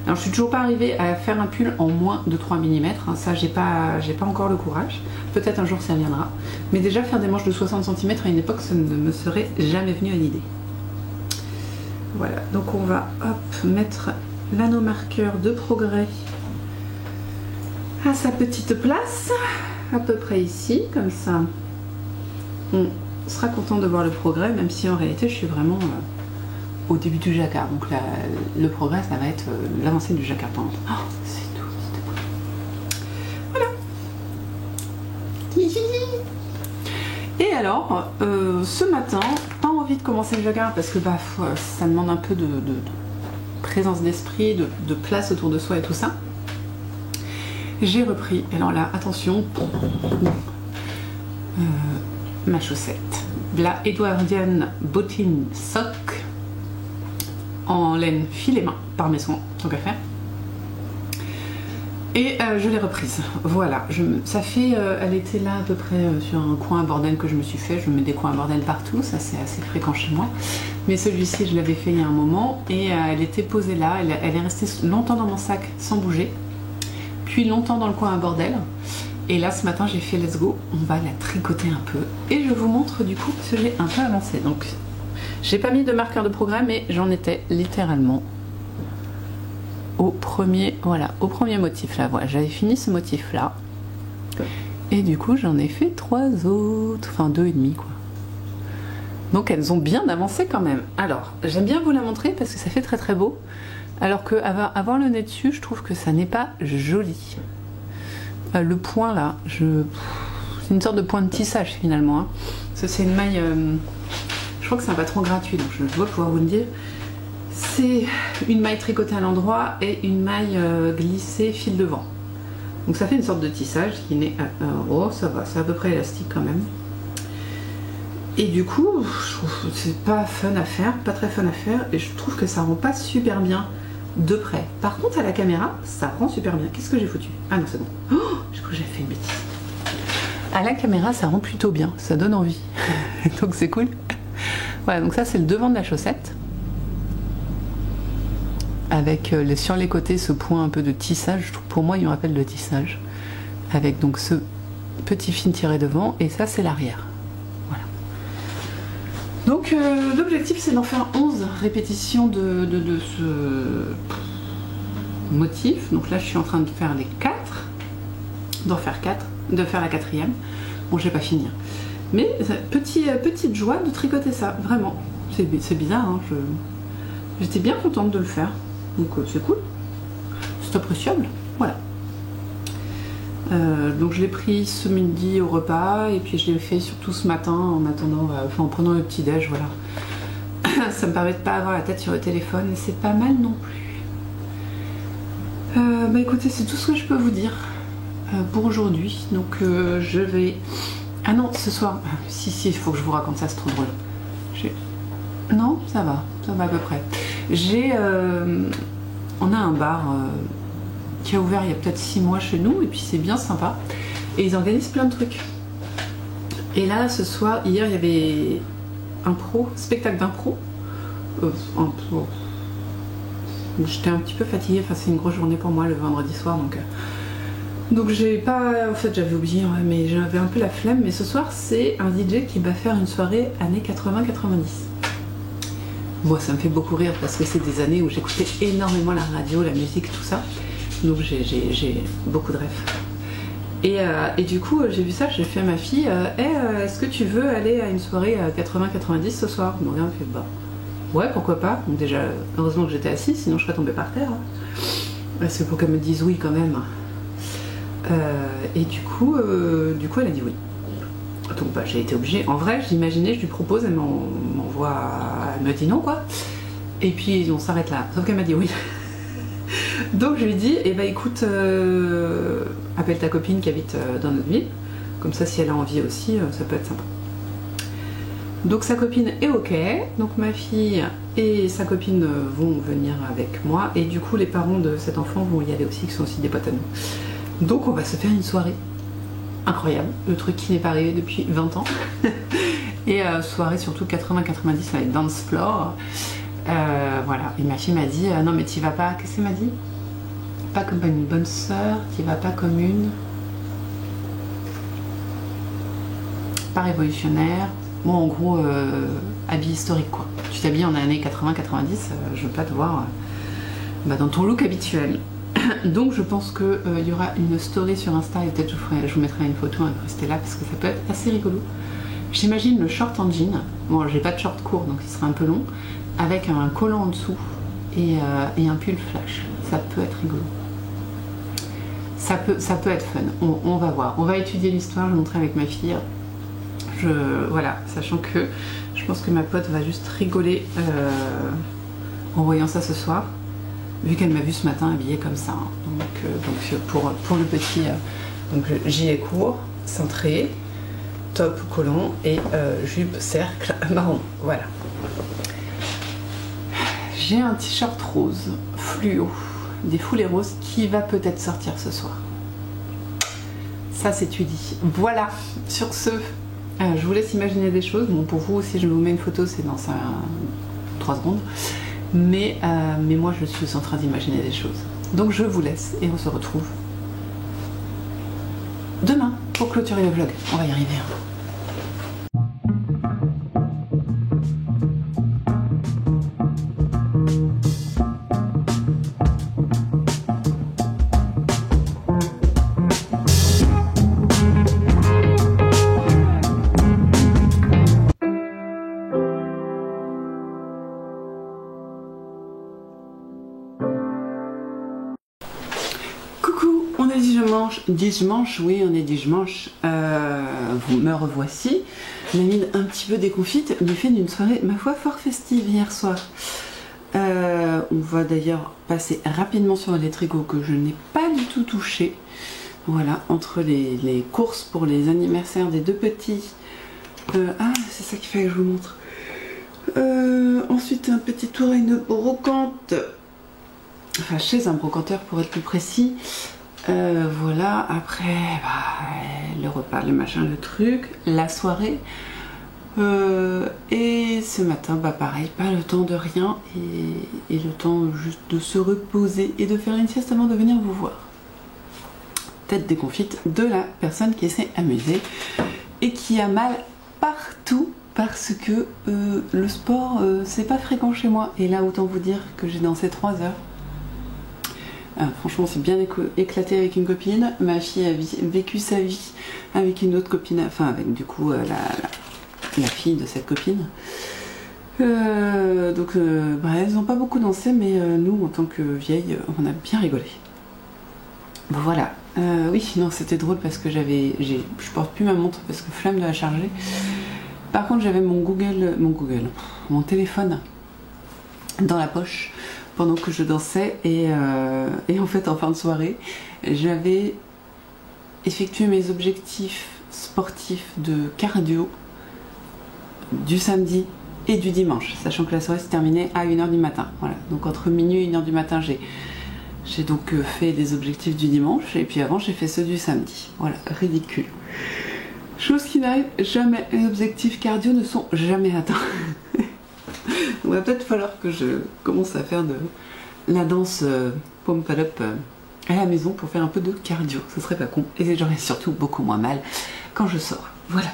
Alors je suis toujours pas arrivée à faire un pull en moins de 3 mm, hein, ça j'ai pas encore le courage. Peut-être un jour ça viendra. Mais déjà faire des manches de 60 cm à une époque, ça ne me serait jamais venu à l'idée. Voilà, donc on va hop mettre l'anneau marqueur de progrès à sa petite place, à peu près ici, comme ça on sera content de voir le progrès, même si en réalité je suis vraiment au début du jacquard, donc le progrès ça va être l'avancée du jacquard pendant. Oh, c'est tout, c'était beau. Voilà. Et alors, ce matin, pas envie de commencer le jacquard parce que bah, ça demande un peu de présence d'esprit, de place autour de soi et tout ça. J'ai repris, alors là, attention, ma chaussette, la Edwardian Bottine Sock en laine filet main par mes soins, tant qu'à faire. Et je l'ai reprise, voilà, ça fait, elle était là à peu près sur un coin à bordel que je me suis fait, je mets des coins à bordel partout, ça c'est assez fréquent chez moi, mais celui-ci je l'avais fait il y a un moment, et elle était posée là, elle est restée longtemps dans mon sac sans bouger, puis longtemps dans le coin à bordel, et là ce matin j'ai fait let's go, on va la tricoter un peu, et je vous montre du coup que j'ai un peu avancé, donc j'ai pas mis de marqueur de progrès, mais j'en étais littéralement au premier motif là. Voilà, j'avais fini ce motif là et du coup j'en ai fait 3 autres, enfin 2 et demi quoi. Donc elles ont bien avancé quand même. Alors j'aime bien vous la montrer parce que ça fait très très beau, alors que avoir le nez dessus je trouve que ça n'est pas joli. Le point là, c'est une sorte de point de tissage finalement, hein. C'est une maille, je crois que c'est un patron gratuit donc je dois pouvoir vous le dire. C'est une maille tricotée à l'endroit et une maille glissée fil de vent. Donc ça fait une sorte de tissage qui n'est... oh ça va, c'est à peu près élastique quand même. Et du coup, je trouve que c'est pas fun à faire, pas très fun à faire, et je trouve que ça rend pas super bien de près. Par contre à la caméra, ça rend super bien. Qu'est-ce que j'ai foutu? Ah non c'est bon. Oh, je crois que j'ai fait une bêtise. À la caméra ça rend plutôt bien, ça donne envie. Donc c'est cool. Voilà, donc ça c'est le devant de la chaussette. Avec sur les côtés ce point un peu de tissage, pour moi il me rappelle le tissage, avec donc ce petit fil tiré devant, et ça c'est l'arrière. Voilà. Donc l'objectif c'est d'en faire 11 répétitions de ce motif. Donc là je suis en train de faire les 4, d'en faire 4, de faire la 4e. Bon je vais pas finir. Mais petite joie de tricoter ça, vraiment. C'est bizarre, hein, j'étais bien contente de le faire. Donc c'est cool, c'est appréciable, voilà. Donc je l'ai pris ce midi au repas et puis je l'ai fait surtout ce matin en attendant, en prenant le petit déj, voilà. Ça me permet de pas avoir la tête sur le téléphone et c'est pas mal non plus. Bah écoutez, c'est tout ce que je peux vous dire pour aujourd'hui. Donc je vais... Ah non, ce soir, si il faut que je vous raconte ça, c'est trop drôle. Non, ça va à peu près. On a un bar qui a ouvert il y a peut-être 6 mois chez nous, et puis c'est bien sympa. Et ils organisent plein de trucs. Et là, ce soir, hier, il y avait spectacle d'impro. J'étais un petit peu fatiguée, enfin c'est une grosse journée pour moi le vendredi soir, donc j'ai pas... En fait j'avais oublié, ouais, mais j'avais un peu la flemme, mais ce soir c'est un DJ qui va faire une soirée années 80-90. Moi ça me fait beaucoup rire parce que c'est des années où j'écoutais énormément la radio, la musique, tout ça. Donc j'ai beaucoup de rêves. Et du coup j'ai vu ça, j'ai fait à ma fille est-ce que tu veux aller à une soirée à 80-90 ce soir? Mon gars me fait bah ouais pourquoi pas. Donc déjà heureusement que j'étais assise, sinon je serais tombée par terre. C'est pour qu'elle me dise oui quand même. Et du coup elle a dit oui. Donc bah, j'ai été obligée. En vrai, j'imaginais, je lui propose, elle m'envoie, elle me dit non quoi. Et puis on s'arrête là. Sauf qu'elle m'a dit oui. Donc je lui ai dit, eh ben écoute, appelle ta copine qui habite dans notre ville. Comme ça, si elle a envie aussi, ça peut être sympa. Donc sa copine est ok. Donc ma fille et sa copine vont venir avec moi. Et du coup, les parents de cet enfant vont y aller aussi, qui sont aussi des potes à nous. Donc on va se faire une soirée. Incroyable, le truc qui n'est pas arrivé depuis 20 ans. Et soirée surtout 80-90 avec dance floor. Voilà, et ma fille m'a dit non mais t'y vas pas, qu'est-ce qu'elle m'a dit? Pas comme une bonne sœur, t'y vas pas comme une... pas révolutionnaire. Bon en gros, habit historique quoi. Tu t'habilles en années 80-90, je veux pas te voir dans ton look habituel. Donc je pense qu'il y aura une story sur Insta et peut-être je vous mettrai une photo incrustée là parce que ça peut être assez rigolo. J'imagine le short en jean, bon j'ai pas de short court donc il sera un peu long, avec un collant en dessous et un pull flash. Ça peut être rigolo. Ça peut être fun, on va voir. On va étudier l'histoire, je vais montrer avec ma fille. Voilà, sachant que je pense que ma pote va juste rigoler en voyant ça ce soir. Vu qu'elle m'a vu ce matin habillée comme ça. Donc pour le petit, gilet court, cintré, top collant et jupe cercle marron. Voilà. J'ai un t-shirt rose fluo, des foulées roses qui va peut-être sortir ce soir. Ça c'est dit. Voilà, sur ce, je vous laisse imaginer des choses. Bon pour vous, si je vous mets une photo, c'est dans 3 secondes. Mais moi je suis en train d'imaginer des choses. Donc je vous laisse et on se retrouve demain pour clôturer le vlog. On va y arriver. Dimanche, oui, on est dimanche. Vous me revoici. Mine un petit peu déconfite, du fait d'une soirée, ma foi, fort festive hier soir. On va d'ailleurs passer rapidement sur les tricots que je n'ai pas du tout touché. Voilà, entre les courses pour les anniversaires des 2 petits. C'est ça qu'il fallait que je vous montre. Ensuite, un petit tour à une brocante. Enfin, chez un brocanteur pour être plus précis. Voilà, après le repas, le machin, le truc, la soirée. Et ce matin, pareil, pas le temps de rien et le temps juste de se reposer et de faire une sieste avant de venir vous voir. Tête déconfite de la personne qui s'est amusée et qui a mal partout parce que le sport, c'est pas fréquent chez moi. Et là, autant vous dire que j'ai dansé 3 heures. Franchement, c'est bien éclaté avec une copine. Ma fille a vécu sa vie avec une autre copine, enfin avec du coup la fille de cette copine. Elles n'ont pas beaucoup dansé, mais nous, en tant que vieilles, on a bien rigolé. Bon, voilà. Oui, non, c'était drôle parce que je porte plus ma montre parce que flemme de la charger. Par contre, j'avais mon téléphone dans la poche pendant que je dansais et en fait en fin de soirée j'avais effectué mes objectifs sportifs de cardio du samedi et du dimanche, sachant que la soirée s'est terminée à 1h du matin. Voilà, donc entre minuit et 1h du matin j'ai donc fait des objectifs du dimanche et puis avant j'ai fait ceux du samedi. Voilà, ridicule. Chose qui n'arrive jamais, les objectifs cardio ne sont jamais atteints. Il va peut-être falloir que je commence à faire de la danse pump up à la maison pour faire un peu de cardio. Ce serait pas con. Et j'aurais surtout beaucoup moins mal quand je sors. Voilà.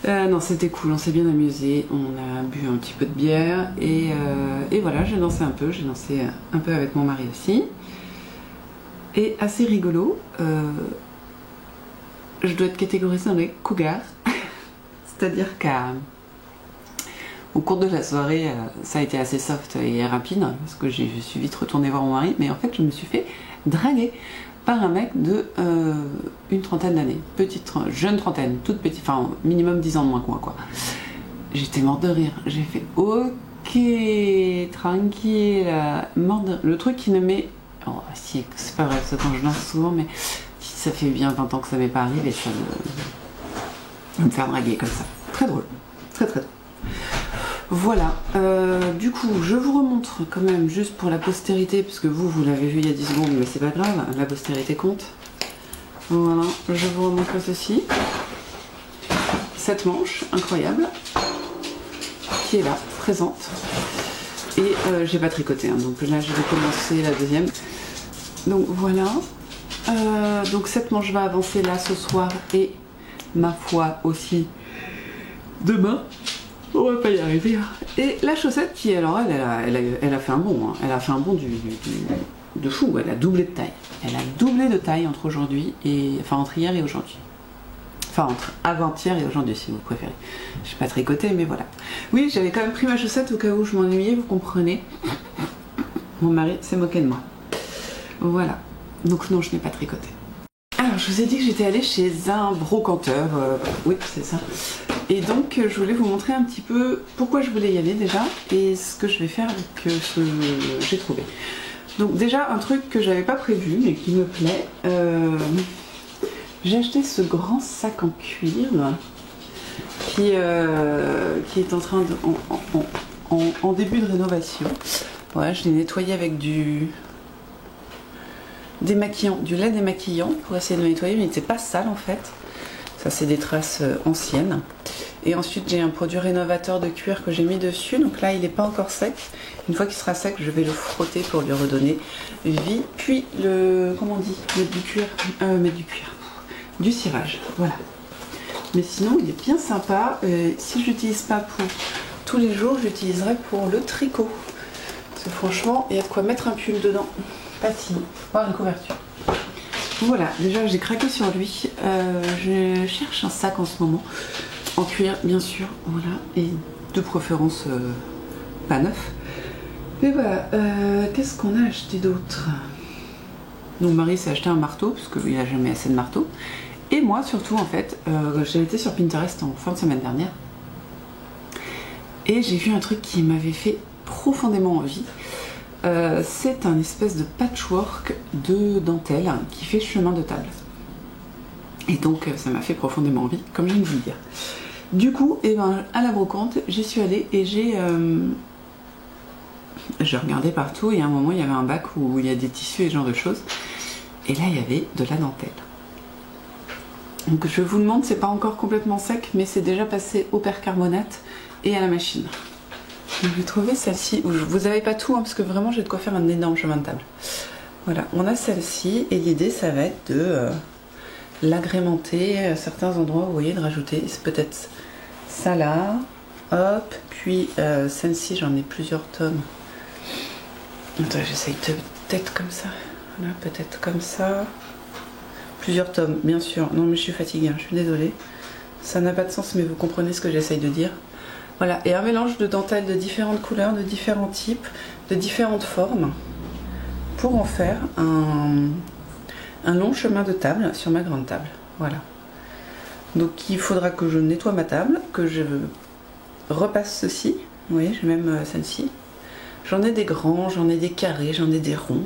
Non, c'était cool, on s'est bien amusé, on a bu un petit peu de bière et voilà, j'ai dansé un peu avec mon mari aussi. Et assez rigolo, je dois être catégorisée dans les cougars, c'est-à-dire qu'au cours de la soirée, ça a été assez soft et rapide, parce que je suis vite retournée voir mon mari, mais en fait je me suis fait draguer par un mec de une trentaine d'années, jeune trentaine, toute petite, enfin minimum 10 ans de moins que moi quoi. J'étais morte de rire, j'ai fait ok, tranquille, morte de rire. Le truc qui ne m'est... Oh si, c'est pas vrai, c'est quand je danse souvent, mais ça fait bien 20 ans que ça m'est pas arrivé, ça me faire draguer comme ça. Très drôle, très très drôle. Voilà, du coup je vous remontre quand même juste pour la postérité, parce que vous l'avez vu il y a 10 secondes, mais c'est pas grave, la postérité compte. Voilà, je vous remontre ceci. Cette manche incroyable, qui est là, présente. Et j'ai pas tricoté, hein, donc là je vais commencer la deuxième. Donc voilà, donc cette manche va avancer là ce soir et ma foi aussi demain. On va pas y arriver. Et la chaussette qui, alors elle a fait un bond, hein. Elle a fait un bond de fou, elle a doublé de taille. Elle a doublé de taille entre aujourd'hui et, enfin entre hier et aujourd'hui. Enfin entre avant-hier et aujourd'hui si vous préférez. Je n'ai pas tricoté mais voilà. Oui, j'avais quand même pris ma chaussette au cas où je m'ennuyais, vous comprenez. Mon mari s'est moqué de moi. Voilà. Donc non, je n'ai pas tricoté. Alors je vous ai dit que j'étais allée chez un brocanteur, oui c'est ça. Et donc je voulais vous montrer un petit peu pourquoi je voulais y aller déjà et ce que je vais faire avec ce que j'ai trouvé. Donc déjà un truc que j'avais pas prévu mais qui me plaît, j'ai acheté ce grand sac en cuir qui est en train de, en début de rénovation. Voilà, je l'ai nettoyé avec du lait démaquillant pour essayer de le nettoyer, mais il n'était pas sale en fait. Ça c'est des traces anciennes. Et ensuite j'ai un produit rénovateur de cuir que j'ai mis dessus, donc là il n'est pas encore sec. Une fois qu'il sera sec, je vais le frotter pour lui redonner vie. Puis comment on dit, du cirage, voilà. Mais sinon il est bien sympa. Si je l'utilise pas pour tous les jours, j'utiliserai pour le tricot. Parce que franchement, il y a de quoi mettre un pull dedans. Pas si, voir une couverture. Voilà, déjà j'ai craqué sur lui. Je cherche un sac en ce moment. En cuir bien sûr, voilà, et de préférence pas neuf. Et voilà, qu'est-ce qu'on a acheté d'autre? Donc Marie s'est acheté un marteau, parce qu'il n'a jamais assez de marteaux. Et moi surtout en fait, j'ai été sur Pinterest en fin de semaine dernière. Et j'ai vu un truc qui m'avait fait profondément envie. C'est un espèce de patchwork de dentelle qui fait chemin de table. Et donc ça m'a fait profondément envie, comme je viens de vous le dire. Du coup, à la brocante, j'y suis allée et j'ai regardé partout et à un moment il y avait un bac où il y a des tissus et ce genre de choses. Et là il y avait de la dentelle. Donc je vous le montre, c'est pas encore complètement sec, mais c'est déjà passé au percarbonate et à la machine. Donc j'ai trouvé celle-ci, vous n'avez pas tout, hein, parce que vraiment j'ai de quoi faire un énorme chemin de table. Voilà, on a celle-ci et l'idée ça va être de l'agrémenter à certains endroits, vous voyez, de rajouter peut-être ça là, hop, puis celle-ci j'en ai plusieurs tomes. Attends, j'essaye peut-être comme ça, voilà, peut-être comme ça. Plusieurs tomes, bien sûr. Non mais je suis fatiguée, hein, je suis désolée. Ça n'a pas de sens mais vous comprenez ce que j'essaye de dire. Voilà, et un mélange de dentelles de différentes couleurs, de différents types, de différentes formes, pour en faire un long chemin de table sur ma grande table. Voilà. Donc il faudra que je nettoie ma table, que je repasse ceci. Vous voyez, j'ai même celle-ci. J'en ai des grands, j'en ai des carrés, j'en ai des ronds.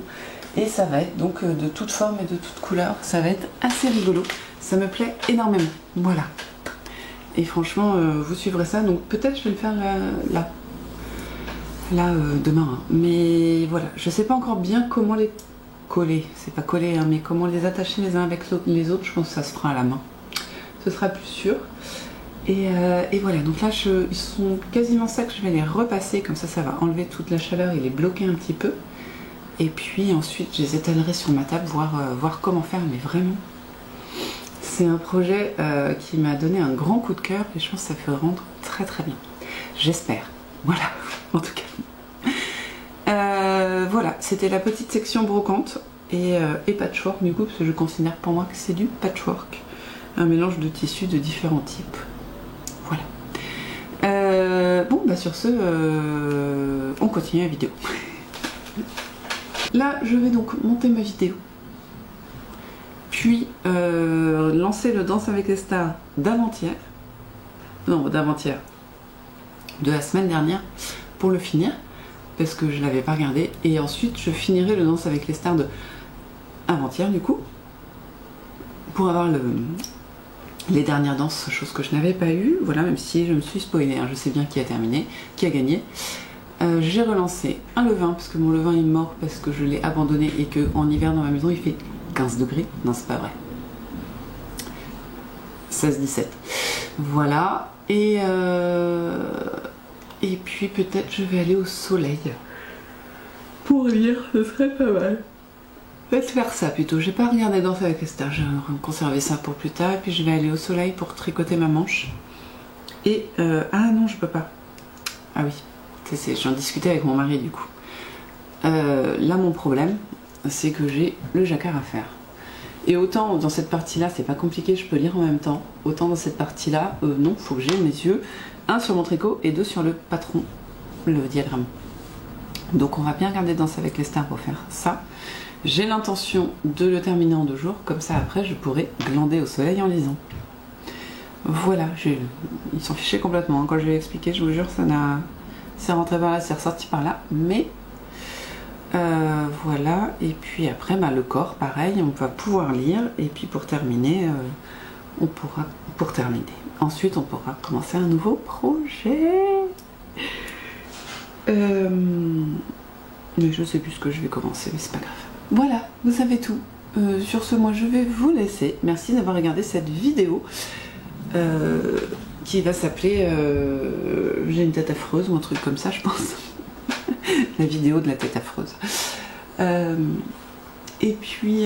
Et ça va être donc de toute forme et de toute couleur. Ça va être assez rigolo. Ça me plaît énormément. Voilà. Et franchement, vous suivrez ça. Donc peut-être je vais le faire là demain. Hein. Mais voilà, je sais pas encore bien comment les coller. C'est pas coller, hein, mais comment les attacher les uns avec les autres. Je pense que ça se fera à la main. Ce sera plus sûr. Et voilà, donc là ils sont quasiment secs. Je vais les repasser. Comme ça, ça va enlever toute la chaleur et les bloquer un petit peu. Et puis ensuite, je les étalerai sur ma table, voir comment faire. Mais vraiment, c'est un projet qui m'a donné un grand coup de cœur et je pense que ça fait rendre très très bien. J'espère. Voilà, en tout cas. Voilà, c'était la petite section brocante et patchwork du coup, parce que je considère pour moi que c'est du patchwork. Un mélange de tissus de différents types. Voilà. Bon, bah sur ce, on continue la vidéo. Là, je vais donc monter ma vidéo. Puis lancer le Danse avec les stars d'avant-hier. Non, d'avant-hier. De la semaine dernière pour le finir. Parce que je l'avais pas regardé. Et ensuite, je finirai le Danse avec les stars de avant-hier du coup. Pour avoir les dernières danses, chose que je n'avais pas eu. Voilà, même si je me suis spoilée, hein, je sais bien qui a terminé, qui a gagné. J'ai relancé un levain, parce que mon levain est mort, parce que je l'ai abandonné et qu'en hiver dans ma maison il fait 15 degrés. Non, c'est pas vrai. 16-17. Voilà. Et puis peut-être je vais aller au soleil. Pour lire, ce serait pas mal. Je vais faire ça plutôt. J'ai pas regardé Danse avec les stars, je vais conserver ça pour plus tard. Et puis je vais aller au soleil pour tricoter ma manche. Et ah non, je peux pas. Ah oui, j'en discutais avec mon mari du coup. Là, mon problème, c'est que j'ai le jacquard à faire. Et autant dans cette partie-là, c'est pas compliqué, je peux lire en même temps. Autant dans cette partie-là, non, faut que j'ai mes yeux, un sur mon tricot et deux sur le patron, le diagramme. Donc on va bien regarder Danse avec les stars pour faire ça. J'ai l'intention de le terminer en 2 jours, comme ça après je pourrai glander au soleil en lisant. Voilà, ils s'en fichaient complètement. Quand je lui ai expliqué, je vous jure, c'est rentré par là, c'est ressorti par là. Mais voilà, et puis après le corps, pareil, on va pouvoir lire. Et puis pour terminer, ensuite on pourra commencer un nouveau projet. Mais je sais plus ce que je vais commencer, mais c'est pas grave. Voilà, vous savez tout. Sur ce, moi je vais vous laisser. Merci d'avoir regardé cette vidéo qui va s'appeler j'ai une tête affreuse ou un truc comme ça, je pense. La vidéo de la tête affreuse. Et puis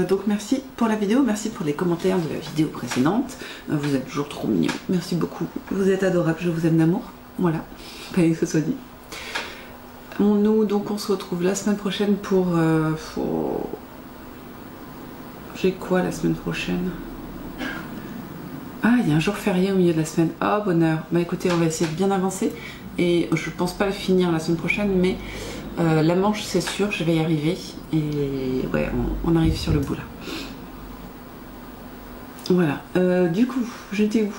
donc merci pour la vidéo, merci pour les commentaires de la vidéo précédente. Vous êtes toujours trop mignons, merci beaucoup. Vous êtes adorables, je vous aime d'amour. Voilà, fallait que ce soit dit. Nous, donc on se retrouve la semaine prochaine pour... J'ai quoi la semaine prochaine? Ah, il y a un jour férié au milieu de la semaine. Oh, bonheur. Bah écoutez, on va essayer de bien avancer. Et je pense pas le finir la semaine prochaine, mais la manche, c'est sûr, je vais y arriver. Et ouais, on arrive sur le bout là. Voilà. Du coup, j'étais où?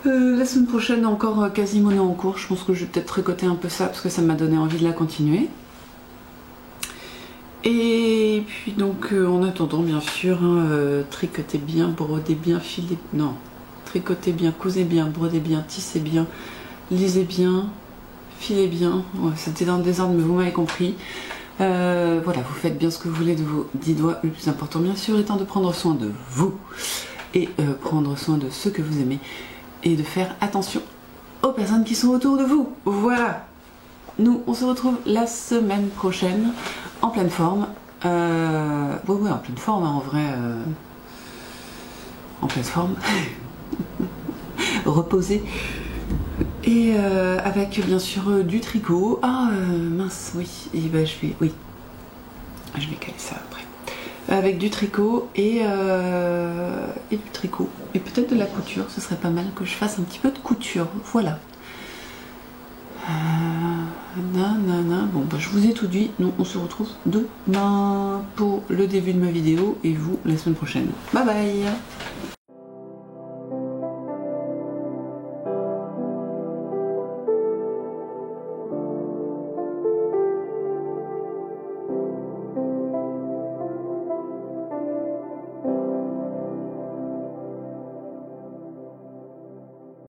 La semaine prochaine, encore Quasimodo en cours. Je pense que je vais peut-être tricoter un peu ça parce que ça m'a donné envie de la continuer. Et puis donc en attendant, bien sûr, tricotez bien, brodez bien, filez... Non, tricotez bien, cousez bien, brodez bien, tissez bien, lisez bien, filez bien. Ouais, c'était dans le désordre, mais vous m'avez compris. Voilà, vous faites bien ce que vous voulez de vos 10 doigts. Le plus important, bien sûr, étant de prendre soin de vous et prendre soin de ceux que vous aimez. Et de faire attention aux personnes qui sont autour de vous. Voilà. Nous, on se retrouve la semaine prochaine en pleine forme. Ouais, en pleine forme, hein, en vrai. En pleine forme. Reposé. Et avec, bien sûr, du tricot. Ah, mince, oui. Et ben, je vais caler ça après. Avec du tricot et du tricot. Et peut-être de la couture, ce serait pas mal que je fasse un petit peu de couture. Voilà. Bon, bah, je vous ai tout dit. Nous, on se retrouve demain pour le début de ma vidéo et vous la semaine prochaine. Bye bye!